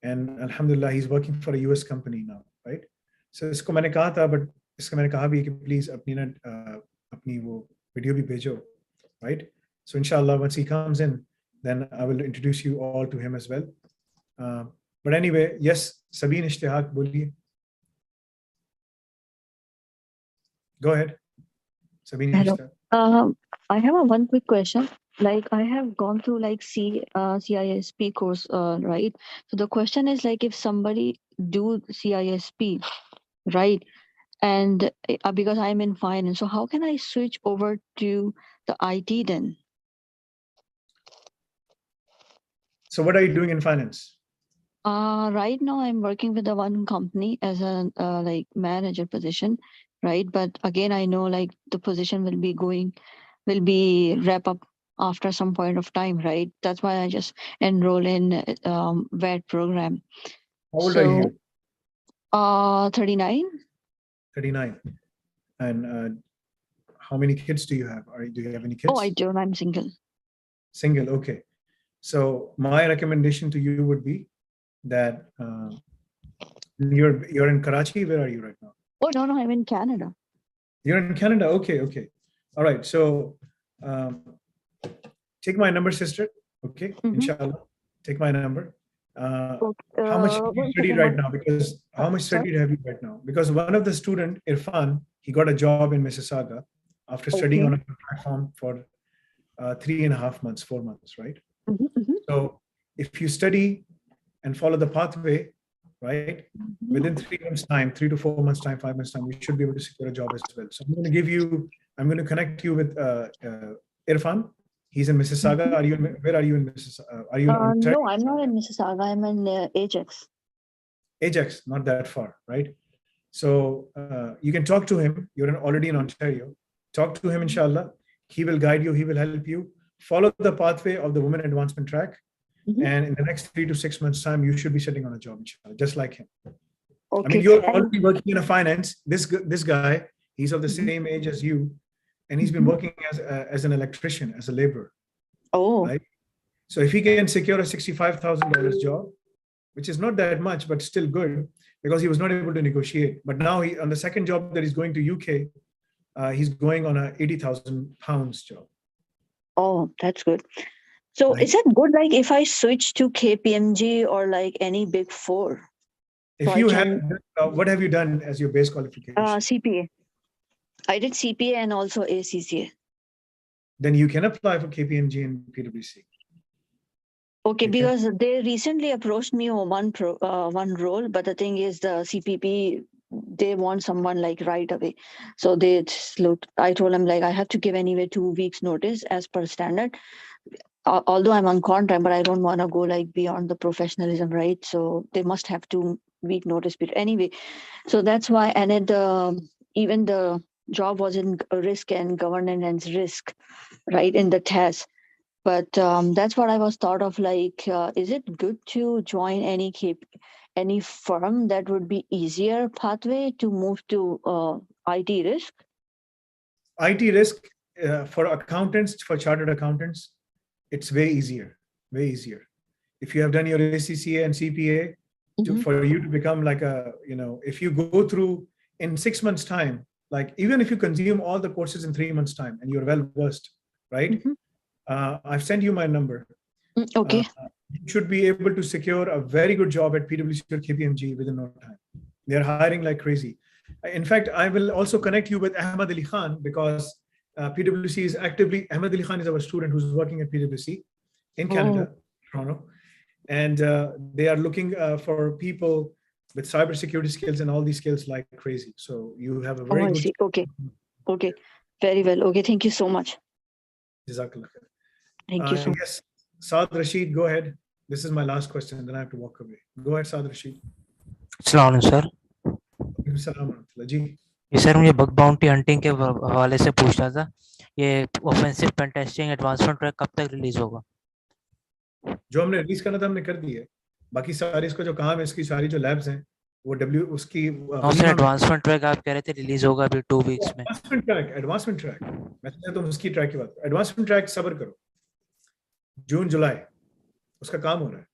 एंड अल्हम्दुलिल्लाह he is working for a US company now, right. So इसको मैंने कहा था, बट इसको मैंने कहा भी कि प्लीज़ अपनी वो वीडियो भी भेजो, राइट. सो इंशाल्लाह once he comes in, then I will introduce you all to him as well. But anyway, yes, Sabeen Ishtiaq, बोलिए. Go ahead, Sabine. Hello. I have one quick question. Like, I have gone through like CISP course, right? So the question is like, if somebody do CISP, right, and because I'm in finance, so how can I switch over to the IT then? So what are you doing in finance? Right now I'm working with the one company as a like manager position, right? But again, I know like the position will be wrap up after some point of time, right? That's why I just enroll in VET program. How old are you? 39. 39. And how many kids do you have? Do you have any kids? Oh, I don't. I'm single. Single, okay. So my recommendation to you would be that you're in Karachi. Where are you right now? Oh no, I'm in Canada. You're in Canada. Okay. All right. So take my number, sister. Okay. Inshallah, take my number. How much have you studied right now? Because how much studied have you right now? Because one of the student, Irfan, he got a job in Mississauga after studying on a platform for 3.5 months, 4 months, right? So if you study and follow the pathway, right, within 3 months time, 3 to 4 months time, 5 months time, you should be able to secure a job as well. So I'm going to connect you with Irfan. He's in Mississauga. Where are you in Mississauga? Are you no, I'm not in Mississauga. I'm in Ajax. Ajax, not that far, right? So you can talk to him. You're already in Ontario. Talk to him, inshallah. He will guide you. He will help you. Follow the pathway of the Women Advancement Track. and in the next 3 to 6 months time, you should be sitting on a job, inshallah, just like him. Okay. I mean, you're already working in a finance. This guy, he's of the same age as you, and he's been working as an electrician, as a laborer. Oh. Right. So if he can secure a $65,000 job, which is not that much, but still good, because he was not able to negotiate. But now he, on the second job that he's going to UK, he's going on a £80,000 job. Oh, that's good. So Right. is it good, like if I switch to KPMG or like any big four? If So you I have, can, what have you done as your base qualification? CPA. I did CPA and also ACCA. Then you can apply for KPMG and PwC. Okay, Okay. because they recently approached me on one role, but the thing is the CPP, they want someone like right away. So they just looked, I told them like I have to give anyway 2 weeks notice as per standard. Although I'm on contract, but I don't want to go like beyond the professionalism, right? So they must have 2 week notice period anyway. So that's why, and even the job was in risk and governance and risk, right, in the test. But that's what I was thought of, like, is it good to join any firm that would be easier pathway to move to IT risk? IT risk for accountants, for chartered accountants, it's way easier. If you have done your ACCA and CPA, for you to become like a, if you go through in 6 months time, like even if you consume all the courses in 3 months time and you're well versed, right? I've sent you my number. Okay. You should be able to secure a very good job at PwC or KPMG within no time. They're hiring like crazy. In fact, I will also connect you with Ahmad Ali Khan, because PwC is actively, Ahmad Ali Khan is our student who's working at PwC in Canada, Toronto. And they are looking for people with cybersecurity skills and all these skills like crazy. So you have a very I good. see. Okay. Very well. Okay. Thank you so much. Jazakallah. Thank you so much. Yes, Saad Rashid, go ahead. This is my last question, then I have to walk away. Go ahead, Saad Rashid. अस्सलाम वालेकुम sir. Assalamu alaikum. जी ये sir मुझे bug bounty hunting के हवाले से पूछना था, ये offensive pen testing advancement track कब तक रिलीज होगा? जो हमने रिलीज करना था हमने कर दी है, बाकी सारी इसको जो काम है, इसकी सारी जो लैब्स हैं वो उसकी एडवांसमेंट ट्रैक आप कह रहे थे रिलीज होगा अभी 2 वीक्स में। एडवांसमेंट ट्रैक मैं तो उसकी ट्रैक की बात, एडवांसमेंट ट्रैक सब्र करो, जून जुलाई उसका काम हो रहा है।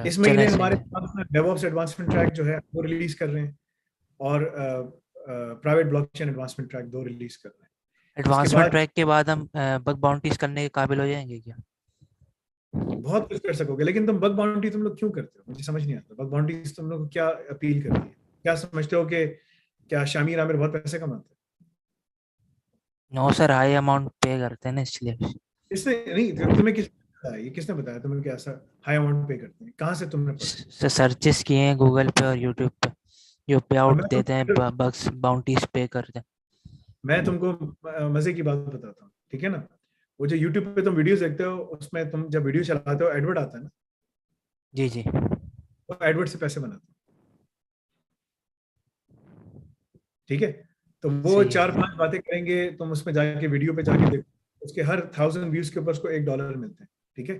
इस महीने हमारे पास डेवऑप्स एडवांसमेंट ट्रैक जो है वो रिलीज कर रहे हैं, और private blockchain advancement track 2 release कर रहे हैं। एडवांसमेंट ट्रैक के बाद हम बग बाउंटीज करने के काबिल हो जाएंगे क्या? बहुत कुछ कर सकोगे, लेकिन तुम बग बाउंटी तुम लोग क्यों करते हो, मुझे समझ नहीं आता। बग बाउंटी तुम लोग को क्या अपील करती है? क्या समझते हो कि क्या शामिर आमिर बहुत पैसे कमाते हैं? नो सर, हाई अमाउंट पे करते हैं ना, इसलिए। इसने नहीं, तुम्हें किसने बताया तुम्हें कि ऐसा हाई अमाउंट पे करते हैं? कहाँ से तुमने पढ़ा? सर्चेस किए हैं गूगल पे और यूट्यूब पे, जो पे आउट देते हैं बग्स बाउंटीज पे करते हैं। मैं तुमको मजे की बात बताता हूँ, ठीक है ना? वो जो यूट्यूब पे तुम वीडियोस देखते हो, उसमें तुम जब वीडियो चलाते हो एडवर्ट आता है ना, जी जी, वो एडवर्ट से पैसे बनाते हो, ठीक है? तो वो 4-5 बातें करेंगे, तुम उसमें जाके वीडियो पे जाके देखो, उसके हर 1000 व्यूज के ऊपर उसको $1 मिलते हैं, ठीक है?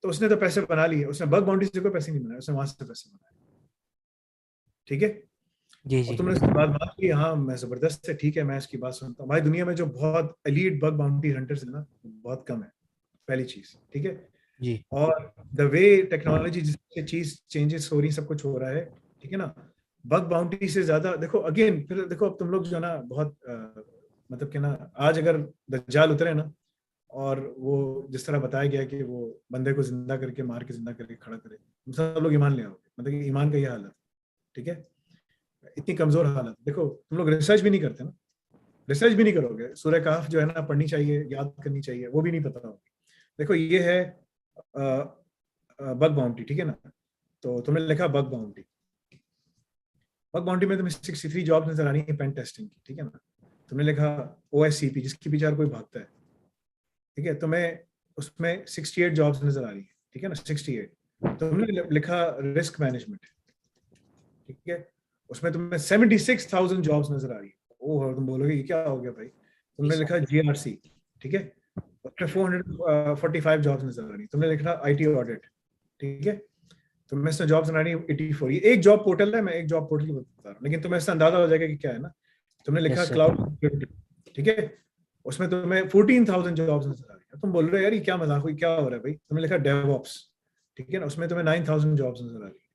तो उसने तो पैसे बना लिए, उसने बग बाउंटी से कोई पैसे नहीं बनाए, उसने वहां से पैसे बनाए, ठीक है? जी जी। तुमने उसकी बात मान ली, हाँ मैं जबरदस्त है, ठीक है, मैं इसकी बात सुनता हूँ। भाई दुनिया में जो बहुत एलीट बग बाउंटी हंटर्स है ना, बहुत कम है, पहली चीज, ठीक है जी। और द वे टेक्नोलॉजी जिससे चीज चेंजेस हो रही, सब कुछ हो रहा है, ठीक है ना? बग बाउंटी से ज्यादा देखो, अगेन फिर देखो, अब तुम लोग जो ना बहुत मतलब कि ना, आज अगर दज्जाल उतरे ना, और वो जिस तरह बताया गया कि वो बंदे को जिंदा करके मार के जिंदा करके खड़ा करे, सब लोग ईमान ले आओगे, मतलब कि ईमान का ये हालत, ठीक है? इतनी कमजोर हालत। देखो तुम लोग रिसर्च भी नहीं करते ना, रिसर्च भी नहीं करोगे, सूरह कहफ जो है ना पढ़नी चाहिए, याद करनी चाहिए, वो भी नहीं पता होगी। देखो ये है बग बाउंटी, ठीक है ना? तो तुमने लिखा बग बाउंटी, बग बाउंटी में तुम्हें 63 जॉब्स नजर आ रही है पेन टेस्टिंग की, ठीक है ना? तुमने लिखा OSCP, जिसके पीछे हर कोई भागता है, ठीक है? तुम्हें उसमें 68 जॉब्स नजर आ रही है, ठीक है ना? 68। तुमने लिखा रिस्क मैनेजमेंट, ठीक है, उसमें तुम्हें 76,000 जॉब्स नजर आ रही है। ओह, तुम बोलोगे ये क्या हो गया भाई? तुमने लिखा GRC, ठीक है, उसमें 445 जॉब्स नजर आ रही, तुमने लिखा IT ऑडिट, ठीक है, तो मैं इसमें जॉब्स नजर आ रही 84। ये एक जॉब पोर्टल है, मैं एक जॉब पोर्टल की बता रहा हूँ, लेकिन तुम्हें इससे अंदाजा हो जाएगा कि क्या है ना। तुमने लिखा क्लाउड सिक्योरिटी, ठीक है, उसमें तुम्हें 14,000 जॉब्स नजर आ रही है। तुम बोल रहे हो यार ये क्या मजाक हुई, क्या हो रहा है भाई। तुमने लिखा डेवऑप्स, ठीक है ना, उसमें तुम्हें 9,000 जॉब्स नजर आ रही है,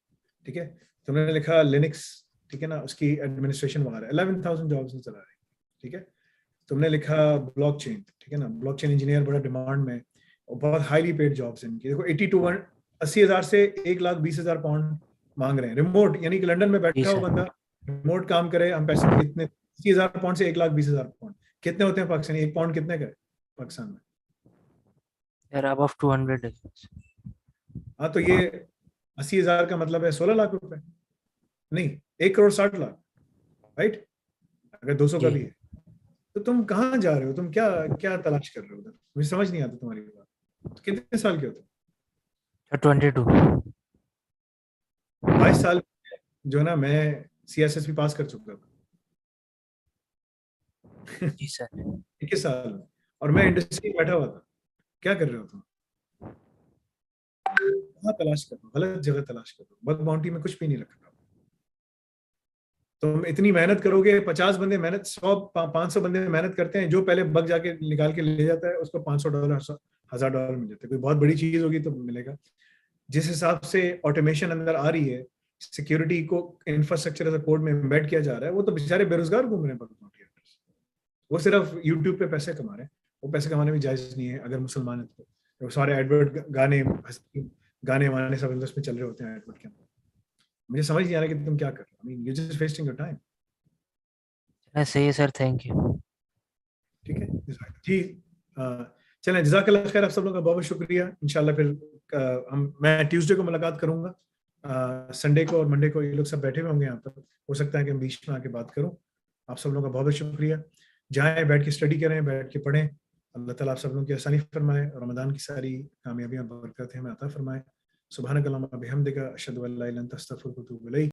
ठीक है। तुमने लिखा लिनक्स, ठीक है ना, उसकी एडमिनिस्ट्रेशन वगैरह 11,000 जॉब्स नजर आ रही है, ठीक है। तुमने लिखा ब्लॉकचेन, ठीक है ना, ब्लॉकचेन इंजीनियर बड़ा डिमांड में और बहुत हाईली पेड जॉब्स हैं इनकी। देखो 80,000 से 1,20,000 पाउंड मांग रहे हैं रिमोट, यानी कि लंदन में बैठा हो बंदा, रिमोट काम करे, हम पैसे इतने 80,000 पाउंड से 1,20,000 पाउंड कितने होते हैं पाकिस्तानी, एक पाउंड कितने का है पाकिस्तान में? यार above 200 है। हाँ, तो ये 80,000 का मतलब है 16 लाख रुपए, नहीं 1,60,00,000, राइट, अगर 200 का भी है। तो तुम कहाँ जा रहे हो, तुम क्या क्या तलाश कर रहे हो उधर, मुझे समझ नहीं आता तुम्हारी बात। तो कितने साल के हो तुम? 22। 22 साल जो ना, मैं CSSP पास कर चुका था जी सर। 21 साल में, और मैं इंडस्ट्री में बैठा हुआ था। क्या कर रहे हो तुम? कहाँ तलाश कर रहे हो, गलत जगह तलाश कर रहे हो। बग बाउंटी में कुछ भी नहीं रखा। तुम इतनी मेहनत करोगे, 50 बंदे मेहनत, 500 बंदे मेहनत करते हैं, जो पहले बग जाके निकाल के ले जाता है उसको $500 $1,000 मिल जाते हैं। कोई बहुत बड़ी चीज होगी तो मिलेगा। जिस हिसाब से ऑटोमेशन अंदर आ रही है, सिक्योरिटी को इंफ्रास्ट्रक्चर एज अ कोड में एम्बेड किया जा रहा है, वो तो बेचारे बेरोजगार घूम रहे हैं बग बाउंटी हंटर्स। वो सिर्फ यूट्यूब पे पैसे कमा रहे हैं। वो पैसे कमाने में जायज नहीं है अगर मुसलमान है तो। सारे एडवर्ट गाने वाने सब उसमें चल रहे होते हैं एडवर्ट के अंदर। मुझे समझ नहीं आ रहा कि तुम क्या कर रहे हो। I mean you just wasting your time. सही है सर, थैंक यू। ठीक है जी, चलें, जज़ाकल्लाह खैर, आप सब लोगों का बहुत बहुत शुक्रिया। इंशाल्लाह फिर मैं ट्यूसडे को मुलाकात करूंगा, संडे को और मंडे को ये लोग सब बैठे हुए होंगे यहाँ पर, हो सकता है कि मैं बीच में आके बात करूं। आप सब लोगों का बहुत बहुत शुक्रिया। जाएं, बैठ के स्टडी करें, बैठ के पढ़ें। अल्लाह ताला आप सब लोगों की आसानी फरमाए, रमज़ान की सारी कामयाबियां बरकत हमें अता फरमाए। सुब्हानक अल्लाहुम्मा बिहम्दिका अशहदु अल्ला इलाहा इल्ला अंता अस्तगफिरुका व अतूबु इलैक।